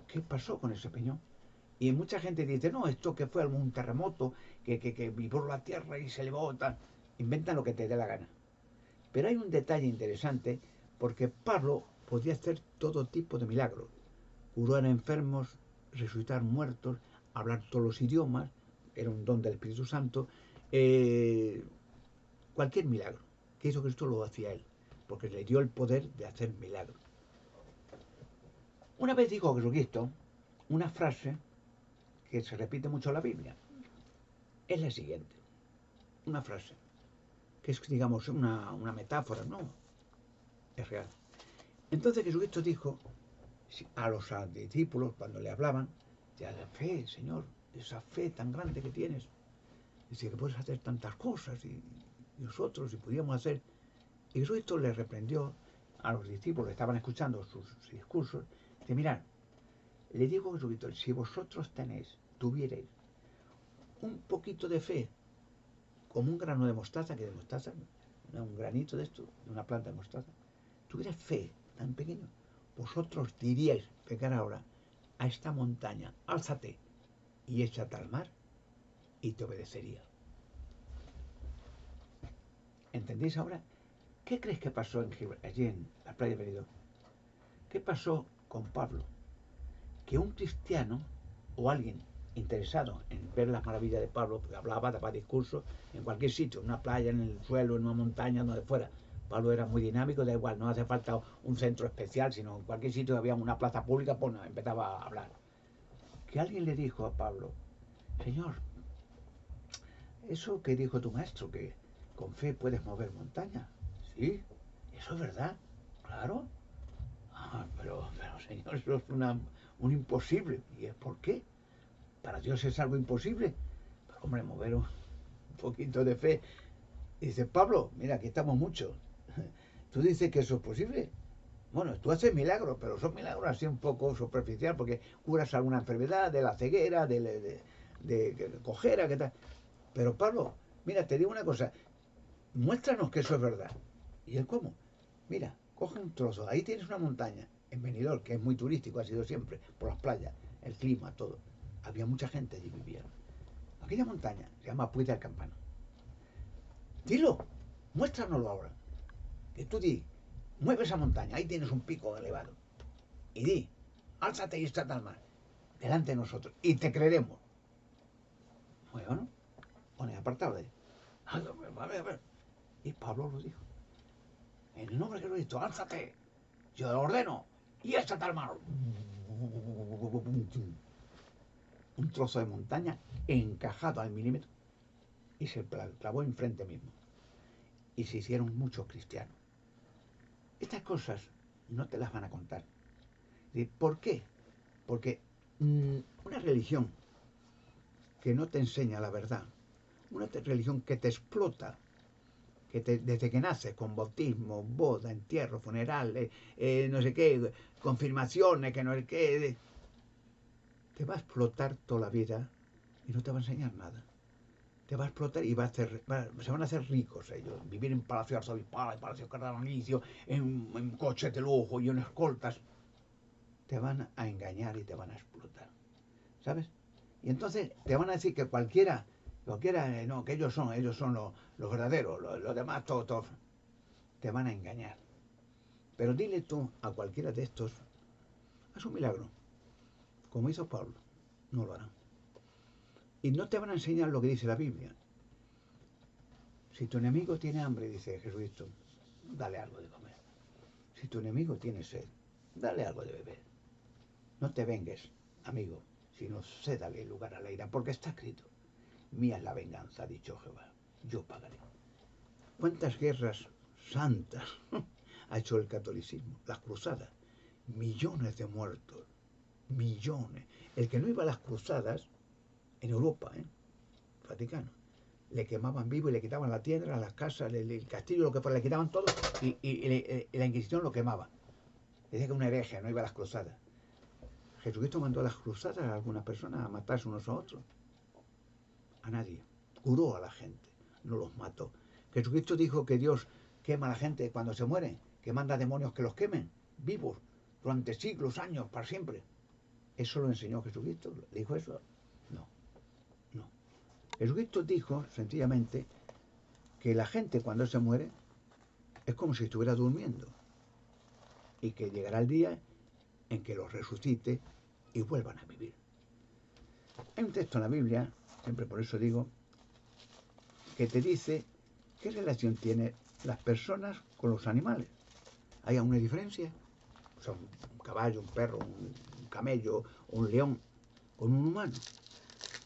¿Qué pasó con ese peñón? Y mucha gente dice, no, esto que fue algún terremoto, que vibró la tierra y se elevó, tal. Inventan lo que te dé la gana. Pero hay un detalle interesante, porque Pablo podía hacer todo tipo de milagros. Curar a enfermos, resucitar muertos, hablar todos los idiomas, era un don del Espíritu Santo, cualquier milagro. Que Jesucristo lo hacía él, porque le dio el poder de hacer milagros. Una vez dijo Jesucristo una frase que se repite mucho en la Biblia. Es la siguiente, una frase, que es, digamos, una metáfora, ¿no? Es real. Entonces Jesucristo dijo a los discípulos, cuando le hablaban, ya la fe, Señor, esa fe tan grande que tienes, dice que puedes hacer tantas cosas y nosotros, si pudiéramos hacer. Y Jesucristo les reprendió a los discípulos que estaban escuchando sus discursos, de mirad, le digo a Jesucristo, si vosotros tuvierais un poquito de fe, como un grano de mostaza, que de mostaza, un granito de esto, de una planta de mostaza, tuvierais fe tan pequeño, vosotros diríais, pegar ahora, a esta montaña, álzate y échate al mar, y te obedecería. ¿Entendéis ahora? ¿Qué crees que pasó allí en la playa de Benidorm? ¿Qué pasó con Pablo? Que un cristiano o alguien interesado en ver las maravillas de Pablo, porque hablaba, daba discursos en cualquier sitio, en una playa, en el suelo, en una montaña, donde fuera. Pablo era muy dinámico, da igual, no hace falta un centro especial, sino en cualquier sitio que había una plaza pública, pues empezaba a hablar. Que alguien le dijo a Pablo, Señor, eso que dijo tu maestro, que con fe puedes mover montañas, sí, eso es verdad, claro. Pero Señor, eso es un imposible. ¿Y es por qué? Para Dios es algo imposible. Pero hombre, mover un poquito de fe. Y dice, Pablo, mira, aquí estamos muchos. ¿Tú dices que eso es posible? Bueno, tú haces milagros, pero son milagros así un poco superficial, porque curas alguna enfermedad, de la ceguera, de cojera, ¿qué tal? Pero Pablo, mira, te digo una cosa, muéstranos que eso es verdad. ¿Y él cómo? Mira, coge un trozo, ahí tienes una montaña, en Benidorm, que es muy turístico, ha sido siempre, por las playas, el clima, todo. Había mucha gente allí viviendo. Aquella montaña se llama Puig del Campana. Dilo, muéstranoslo ahora. Que tú di, mueve esa montaña, ahí tienes un pico elevado. Y di, álzate y estate al mar, delante de nosotros, y te creeremos. Bueno, pone apartado de él. A ver. Y Pablo lo dijo. En el nombre que lo he dicho, álzate, yo lo ordeno, y échate al mar. Un trozo de montaña encajado al milímetro y se clavó enfrente mismo. Y se hicieron muchos cristianos. Estas cosas no te las van a contar. ¿Por qué? Porque una religión que no te enseña la verdad, una religión que te explota que desde que naces, con bautismo, boda, entierro, funerales, no sé qué, confirmaciones, que no sé qué, te va a explotar toda la vida y no te va a enseñar nada. Te va a explotar y se van a hacer ricos ellos. Vivir en palacio arzobispal, en palacio cardenalicio, en coches de lujo y en escoltas. Te van a engañar y te van a explotar. ¿Sabes? Y entonces te van a decir que cualquiera, no, que ellos son los verdaderos, los demás todos, te van a engañar. Pero dile tú a cualquiera de estos, haz un milagro, como hizo Pablo, no lo harán. Y no te van a enseñar lo que dice la Biblia. Si tu enemigo tiene hambre, dice Jesucristo, dale algo de comer. Si tu enemigo tiene sed, dale algo de beber. No te vengues, amigo, sino cédale lugar a la ira, porque está escrito, mía es la venganza, ha dicho Jehová, yo pagaré. ¿Cuántas guerras santas ha hecho el catolicismo? Las cruzadas, millones de muertos, millones. El que no iba a las cruzadas, en Europa, Vaticano, le quemaban vivo y le quitaban la tierra, las casas, el castillo, lo que fuera, le quitaban todo y la Inquisición lo quemaba. Decía que un hereje no iba a las cruzadas. Jesucristo mandó a las cruzadas a algunas personas a matarse unos a otros. A nadie. Curó a la gente, no los mató. Jesucristo dijo que Dios quema a la gente cuando se muere, que manda demonios que los quemen, vivos, durante siglos, años, para siempre. ¿Eso lo enseñó Jesucristo? ¿Dijo eso? No, no. Jesucristo dijo, sencillamente, que la gente cuando se muere es como si estuviera durmiendo y que llegará el día en que los resucite y vuelvan a vivir. Hay un texto en la Biblia, siempre por eso digo, que te dice qué relación tienen las personas con los animales. ¿Hay alguna diferencia? O sea, un caballo, un perro, un camello, un león con un humano.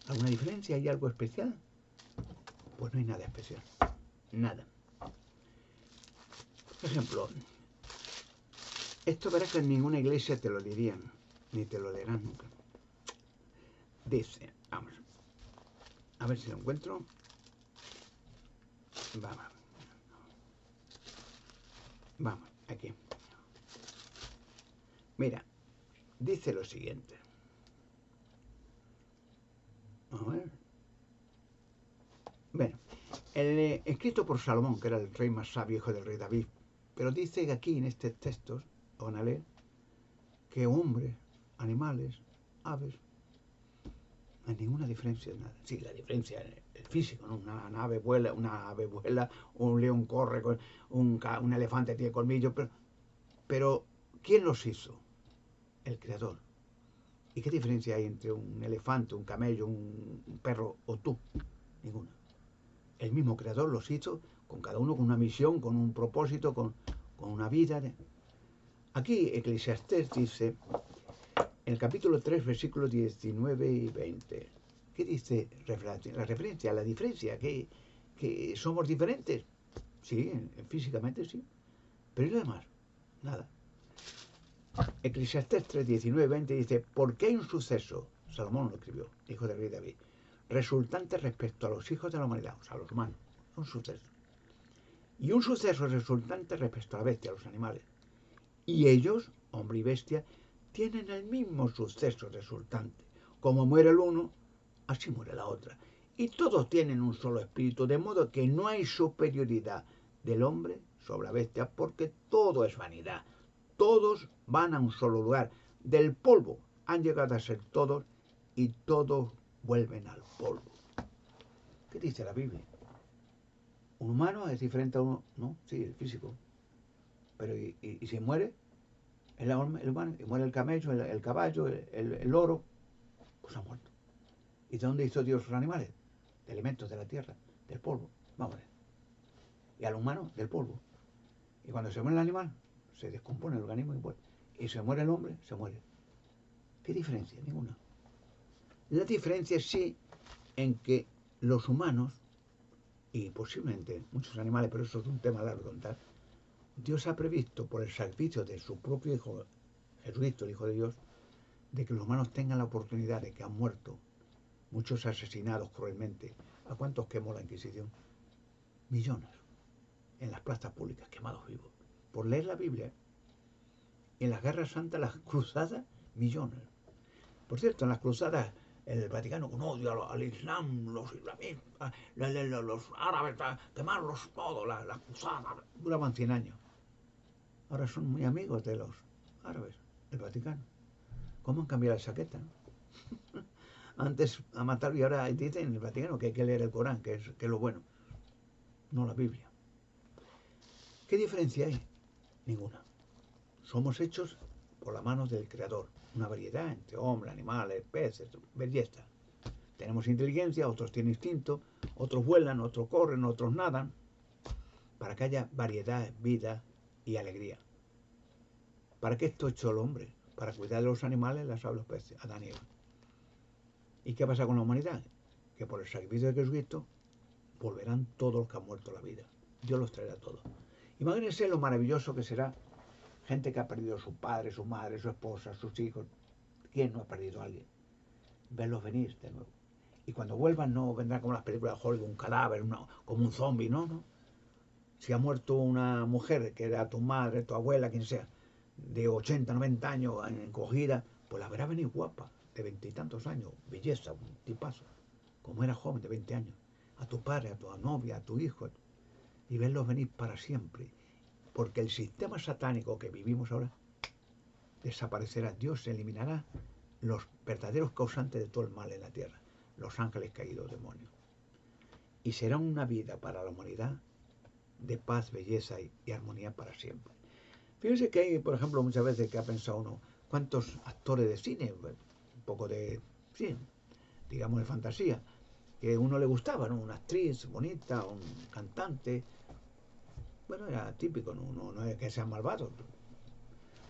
¿Alguna diferencia? ¿Hay algo especial? Pues no hay nada especial. Nada. Por ejemplo, esto verás que en ninguna iglesia te lo dirían, ni te lo leerán nunca. Dice, vamos, a ver si lo encuentro. Vamos, aquí. Mira, dice lo siguiente. Vamos a ver. Bueno, escrito por Salomón, que era el rey más sabio, hijo del rey David, pero dice que aquí en este texto, lo van a leer, que hombres, animales, aves, no hay ninguna diferencia en nada. Sí, la diferencia es el físico, ¿no? Una ave vuela, un león corre, un elefante tiene colmillos, pero ¿quién los hizo? El Creador. ¿Y qué diferencia hay entre un elefante, un camello, un perro o tú? Ninguna. El mismo Creador los hizo, con cada uno con una misión, con un propósito, con una vida. Aquí Eclesiastés dice, en el capítulo 3, versículos 19 y 20, ¿qué dice la referencia, la diferencia? ¿Que somos diferentes? Sí, físicamente sí. Pero ¿y lo demás? Nada. Eclesiastés 3, 19 y 20 dice, ¿por qué hay un suceso? Salomón lo escribió, hijo del rey David, resultante respecto a los hijos de la humanidad, o sea, a los humanos, un suceso. Y un suceso resultante respecto a la bestia, a los animales. Y ellos, hombre y bestia, tienen el mismo suceso resultante. Como muere el uno, así muere la otra. Y todos tienen un solo espíritu, de modo que no hay superioridad del hombre sobre la bestia, porque todo es vanidad. Todos van a un solo lugar. Del polvo han llegado a ser todos y todos vuelven al polvo. ¿Qué dice la Biblia? ¿Un humano es diferente a uno? No, sí, el físico. Pero ¿y si muere? El humano, y muere el camello, el caballo, el loro, pues ha muerto. ¿Y de dónde hizo Dios los animales? De elementos de la tierra, del polvo. Vamos a ver. Y al humano, del polvo. Y cuando se muere el animal, se descompone el organismo y muere. Y se muere el hombre, se muere. ¿Qué diferencia? Ninguna. La diferencia sí en que los humanos, y posiblemente muchos animales, pero eso es un tema largo de contar, Dios ha previsto por el sacrificio de su propio Hijo, Jesucristo, el Hijo de Dios, de que los humanos tengan la oportunidad de que han muerto muchos asesinados cruelmente. ¿A cuántos quemó la Inquisición? Millones. en las plazas públicas, quemados vivos, por leer la Biblia. En las guerras santas, las cruzadas, millones. Por cierto, en las cruzadas, el Vaticano con odio al Islam, los islamistas, los árabes, quemarlos todos, las cruzadas, duraban 100 años. Ahora son muy amigos de los árabes, el Vaticano. ¿Cómo han cambiado la chaqueta? ¿No? Antes a matar y ahora dicen en el Vaticano que hay que leer el Corán, que es lo bueno, no la Biblia. ¿Qué diferencia hay? Ninguna. Somos hechos por la mano del Creador. Una variedad entre hombres, animales, peces, belleza. Tenemos inteligencia, otros tienen instinto, otros vuelan, otros corren, otros nadan, para que haya variedad, vida y alegría. ¿Para qué está hecho el hombre? Para cuidar de los animales, las aves, los peces, Adán y Eva. ¿Y qué pasa con la humanidad? Que por el sacrificio de Jesucristo volverán todos los que han muerto la vida. Dios los traerá todos. Imagínense lo maravilloso que será gente que ha perdido a su padre, su madre, su esposa, sus hijos. ¿Quién no ha perdido a alguien? Verlos venir de nuevo. Y cuando vuelvan no vendrá como las películas de Hollywood, un cadáver, como un zombie, no. Si ha muerto una mujer que era tu madre, tu abuela, quien sea, de 80, 90 años, encogida, pues la verá venir guapa, de 20 y tantos años, belleza, un tipazo, como era joven, de 20 años. A tu padre, a tu novia, a tu hijo, y verlos venir para siempre. Porque el sistema satánico que vivimos ahora desaparecerá. Dios eliminará los verdaderos causantes de todo el mal en la tierra, los ángeles caídos, demonios. Y será una vida para la humanidad de paz, belleza y armonía para siempre. Fíjense que hay, por ejemplo, muchas veces que ha pensado uno, ¿cuántos actores de cine, un poco de, sí, digamos de fantasía, que a uno le gustaba, ¿no? Una actriz bonita, un cantante, bueno, era típico, no es que sean malvados.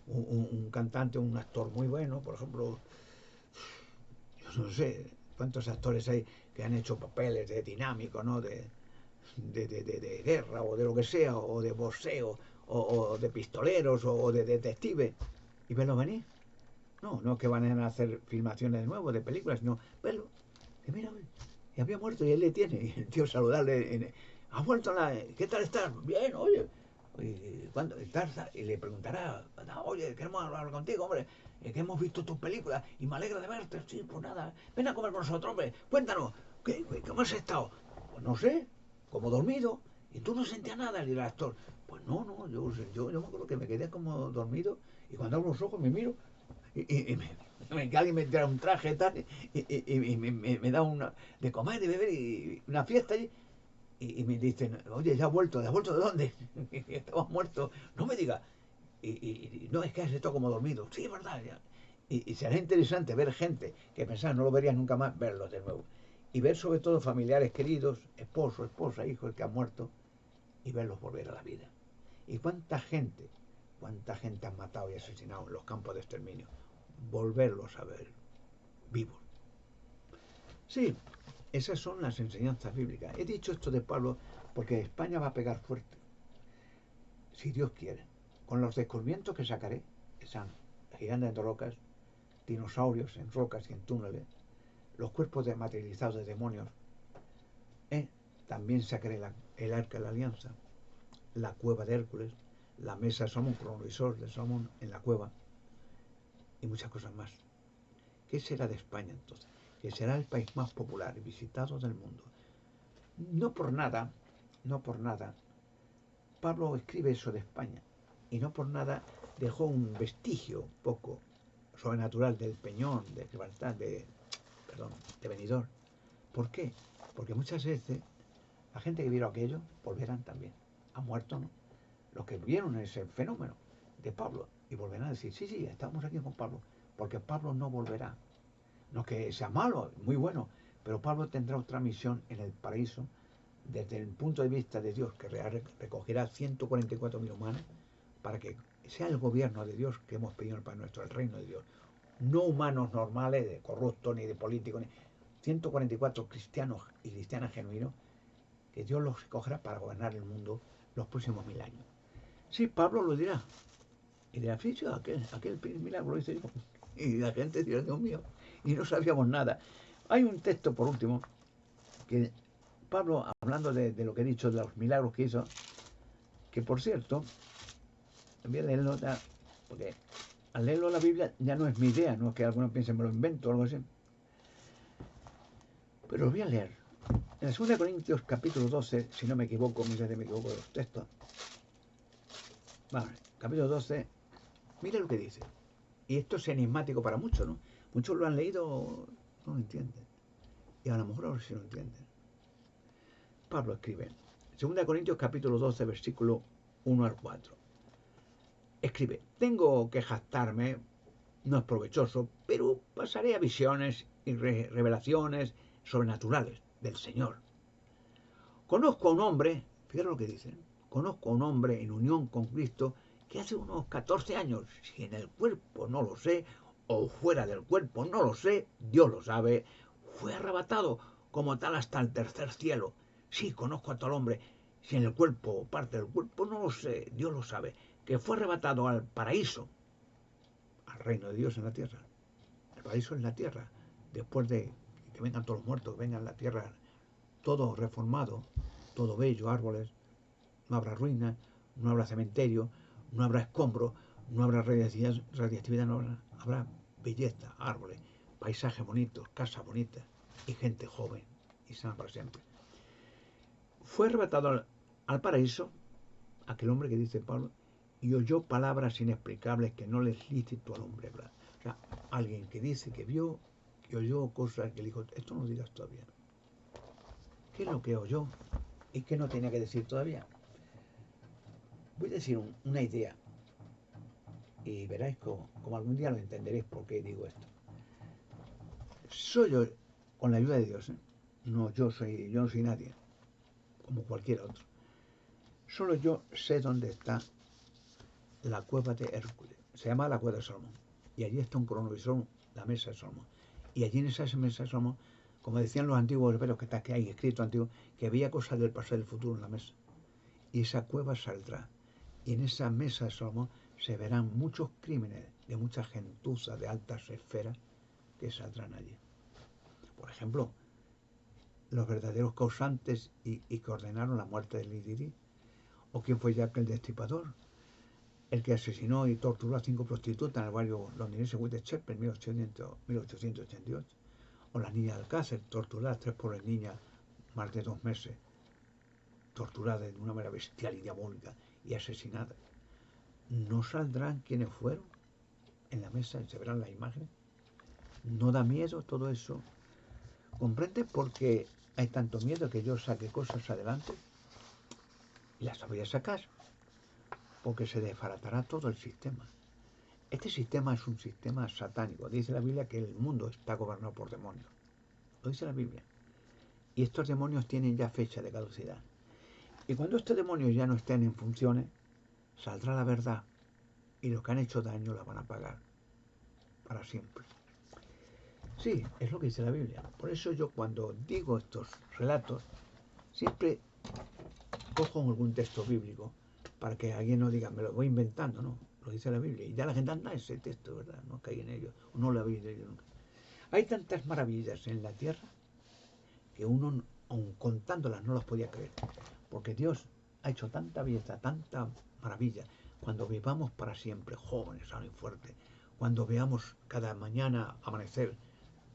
Un cantante, un actor muy bueno, por ejemplo, yo no sé cuántos actores hay que han hecho papeles de dinámico, ¿no? De guerra o de lo que sea, o de boxeo, o de pistoleros, o de detectives, y verlo venir. No que van a hacer filmaciones de nuevo, de películas, sino verlo, que mira, y había muerto y él le tiene, y el tío saludarle, ha vuelto, ¿qué tal estás? Bien, oye, y cuando estás, y le preguntará, oye, queremos hablar contigo, hombre, que hemos visto tus películas y me alegra de verte. Sí, pues nada, ven a comer con nosotros, hombre, cuéntanos, ¿cómo has estado? Pues no sé, como dormido. Y tú no sentías nada, el actor. Pues no, yo me acuerdo que me quedé como dormido y cuando abro los ojos me miro y que alguien me tira un traje tal, y me da una de comer y beber y una fiesta allí. Y me dicen, oye, ¿ya has vuelto de dónde? Estabas muerto. No me digas. No, es que has estado como dormido. Sí, es verdad. Ya. Y será interesante ver gente que pensaba no lo verías nunca más, verlos de nuevo. Y ver sobre todo familiares queridos, esposo, esposa, hijos que han muerto, y verlos volver a la vida. Y cuánta gente han matado y asesinado en los campos de exterminio. Volverlos a ver vivos. Sí, esas son las enseñanzas bíblicas. He dicho esto de Pablo porque España va a pegar fuerte, si Dios quiere, con los descubrimientos que sacaré, esas gigantes de rocas, dinosaurios en rocas y en túneles, los cuerpos materializados de demonios. También sacaré el arca de la alianza, la cueva de Hércules, la mesa de Salomón, cronovisor de Salomón en la cueva, y muchas cosas más. ¿Qué será de España entonces? Que será el país más popular y visitado del mundo. No por nada, Pablo escribe eso de España, y no por nada dejó un vestigio poco sobrenatural del Peñón, de Gibraltar, de Benidorm. ¿Por qué? Porque muchas veces la gente que vieron aquello volverán también. Han muerto, ¿no? Los que vieron ese fenómeno de Pablo y volverán a decir, sí, estamos aquí con Pablo, porque Pablo no volverá. No que sea malo, muy bueno, pero Pablo tendrá otra misión en el paraíso desde el punto de vista de Dios, que recogerá 144.000 humanos para que sea el gobierno de Dios que hemos pedido para nuestro, el reino de Dios. No humanos normales, de corruptos ni de políticos, 144 cristianos y cristianas genuinos, que Dios los escogerá para gobernar el mundo los próximos 1000 años. Sí, Pablo lo dirá. Y dirá, sí, aquel milagro lo hice yo. Y la gente dirá, Dios mío, y no sabíamos nada. Hay un texto, por último, que Pablo, hablando de lo que he dicho, de los milagros que hizo, que por cierto, voy a leerlo, porque al leerlo la Biblia ya no es mi idea, no es que algunos piensen me lo invento o algo así. Pero os voy a leer. En el 2 Corintios capítulo 12, si no me equivoco, mira si me equivoco de los textos. Vale, capítulo 12, mira lo que dice. Y esto es enigmático para muchos, ¿no? Muchos lo han leído, no lo entienden. Y a lo mejor ahora sí lo entienden. Pablo escribe, 2 Corintios capítulo 12, versículo 1 al 4. Escribe, tengo que jactarme, no es provechoso, pero pasaré a visiones y revelaciones sobrenaturales del Señor. Conozco a un hombre, fíjate lo que dicen, conozco a un hombre en unión con Cristo que hace unos 14 años, si en el cuerpo no lo sé, o fuera del cuerpo no lo sé, Dios lo sabe, fue arrebatado como tal hasta el tercer cielo. Sí, conozco a tal hombre, si en el cuerpo o parte del cuerpo no lo sé, Dios lo sabe, que fue arrebatado al paraíso, al reino de Dios en la tierra. El paraíso es la tierra, después de que vengan todos los muertos, que vengan la tierra, todo reformado, todo bello, árboles, no habrá ruinas, no habrá cementerio, no habrá escombros, no habrá radiactividad, no habrá belleza, árboles, paisajes bonitos, casas bonitas y gente joven y sana para siempre. Fue arrebatado al paraíso aquel hombre que dice Pablo y oyó palabras inexplicables que no le es lícito al hombre hablar. O sea, alguien que dice que vio, que oyó cosas que le dijo, esto no lo digas todavía. ¿Qué es lo que oyó y qué no tenía que decir todavía? Voy a decir una idea y veréis como algún día lo entenderéis por qué digo esto. Soy yo, con la ayuda de Dios, ¿eh? No, yo no soy nadie, como cualquier otro. Solo yo sé dónde está la cueva de Hércules. Se llama la cueva de Salomón. Y allí está un cronovisor, la mesa de Salomón. Y allí en esa mesa de Salomón, como decían los antiguos hebreos, que está aquí hay escrito antiguo, que había cosas del pasado y del futuro en la mesa. Y esa cueva saldrá. Y en esa mesa de Salomón se verán muchos crímenes de mucha gentuza de altas esferas que saldrán allí. Por ejemplo, los verdaderos causantes y que ordenaron la muerte de Lady Di. ¿O quién fue Jack el Destripador? El que asesinó y torturó a 5 prostitutas en el barrio londinense Whitechapel en 1888. O la niña de Alcácer, torturada, 3 pobres niñas, más de 2 meses, torturadas de una manera bestial y diabólica y asesinadas. ¿No saldrán quienes fueron en la mesa y se verán las imágenes? ¿No da miedo todo eso? ¿Comprende por qué hay tanto miedo que yo saque cosas adelante? Y las voy a sacar, porque se desbaratará todo el sistema. Este sistema es un sistema satánico. Dice la Biblia que el mundo está gobernado por demonios. Lo dice la Biblia. Y estos demonios tienen ya fecha de caducidad. Y cuando estos demonios ya no estén en funciones, saldrá la verdad. Y los que han hecho daño la van a pagar para siempre. Sí, es lo que dice la Biblia. Por eso yo cuando digo estos relatos, siempre cojo algún texto bíblico para que alguien no diga, me lo voy inventando, no, lo dice la Biblia. Y ya la gente anda ese texto, ¿verdad? No cae en ello, o no lo habéis leído nunca. Hay tantas maravillas en la tierra que uno, aun contándolas, no las podía creer. Porque Dios ha hecho tanta belleza, tanta maravilla, cuando vivamos para siempre, jóvenes, sanos y fuertes, cuando veamos cada mañana amanecer,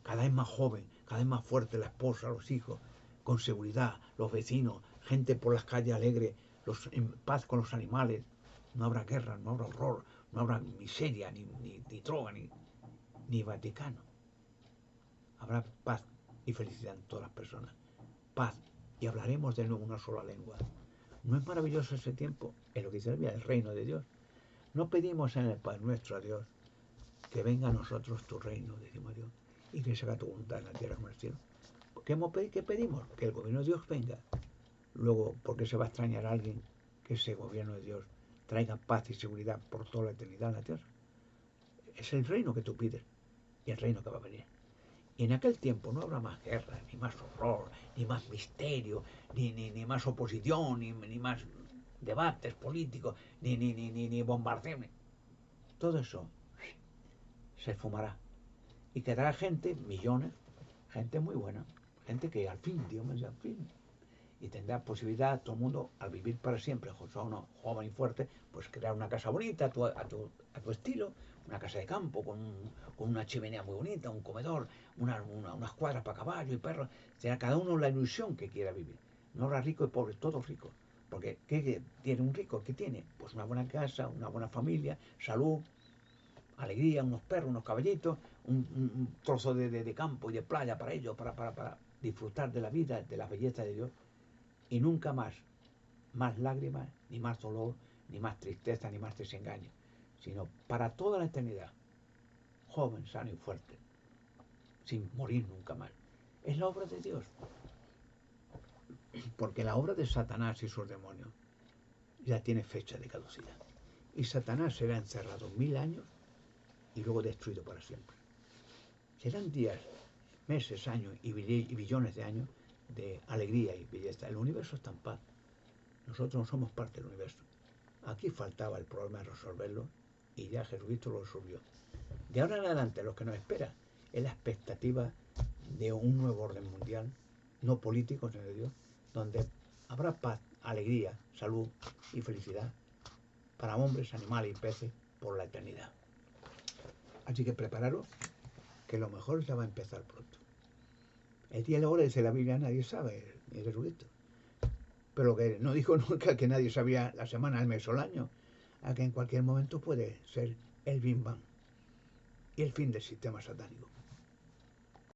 cada vez más joven, cada vez más fuerte la esposa, los hijos, con seguridad, los vecinos, gente por las calles alegre, en paz con los animales, no habrá guerra, no habrá horror, no habrá miseria, ni droga, ni Vaticano. Habrá paz y felicidad en todas las personas. Paz, y hablaremos de nuevo una sola lengua. ¿No es maravilloso ese tiempo? Es lo que dice la Biblia, el reino de Dios. No pedimos en el Padre nuestro a Dios que venga a nosotros tu reino, decimos a Dios, y que se haga tu voluntad en la tierra como en el cielo. ¿Qué pedimos? Que el gobierno de Dios venga. Luego, ¿por qué se va a extrañar a alguien que ese gobierno de Dios traiga paz y seguridad por toda la eternidad en la tierra? Es el reino que tú pides y el reino que va a venir. Y en aquel tiempo no habrá más guerra, ni más horror, ni más misterio, ni más oposición, ni más debates políticos, ni bombardeo. Todo eso se esfumará. Y quedará gente, millones, gente muy buena, gente que al fin, Dios me dice al fin. y tendrás posibilidad, todo el mundo, al vivir para siempre, uno joven y fuerte, pues crear una casa bonita a tu estilo, una casa de campo con una chimenea muy bonita, un comedor, unas cuadras para caballo y perros. Será cada uno la ilusión que quiera vivir. No habrá rico y pobre, todos ricos. Porque ¿qué tiene un rico? ¿Qué tiene? Pues una buena casa, una buena familia, salud, alegría, unos perros, unos caballitos, un trozo de campo y de playa para ellos, para disfrutar de la vida, de la belleza de Dios. Y nunca más lágrimas, ni más dolor, ni más tristeza, ni más desengaño, sino para toda la eternidad, joven, sano y fuerte, sin morir nunca más. Es la obra de Dios, porque la obra de Satanás y sus demonios ya tiene fecha de caducidad. Y Satanás será encerrado 1000 años y luego destruido para siempre. Serán días, meses, años y billones de años de alegría y belleza. El universo está en paz. Nosotros no somos parte del universo. Aquí faltaba el problema de resolverlo y ya Jesucristo lo resolvió. De ahora en adelante lo que nos espera es la expectativa de un nuevo orden mundial, no político, sino de Dios, donde habrá paz, alegría, salud y felicidad para hombres, animales y peces por la eternidad. Así que prepararos, que lo mejor ya va a empezar pronto. El día y la hora, dice la Biblia, nadie sabe, ni Jesucristo. Pero lo que no dijo nunca que nadie sabía la semana, el mes o el año, a que en cualquier momento puede ser el Big Bang y el fin del sistema satánico.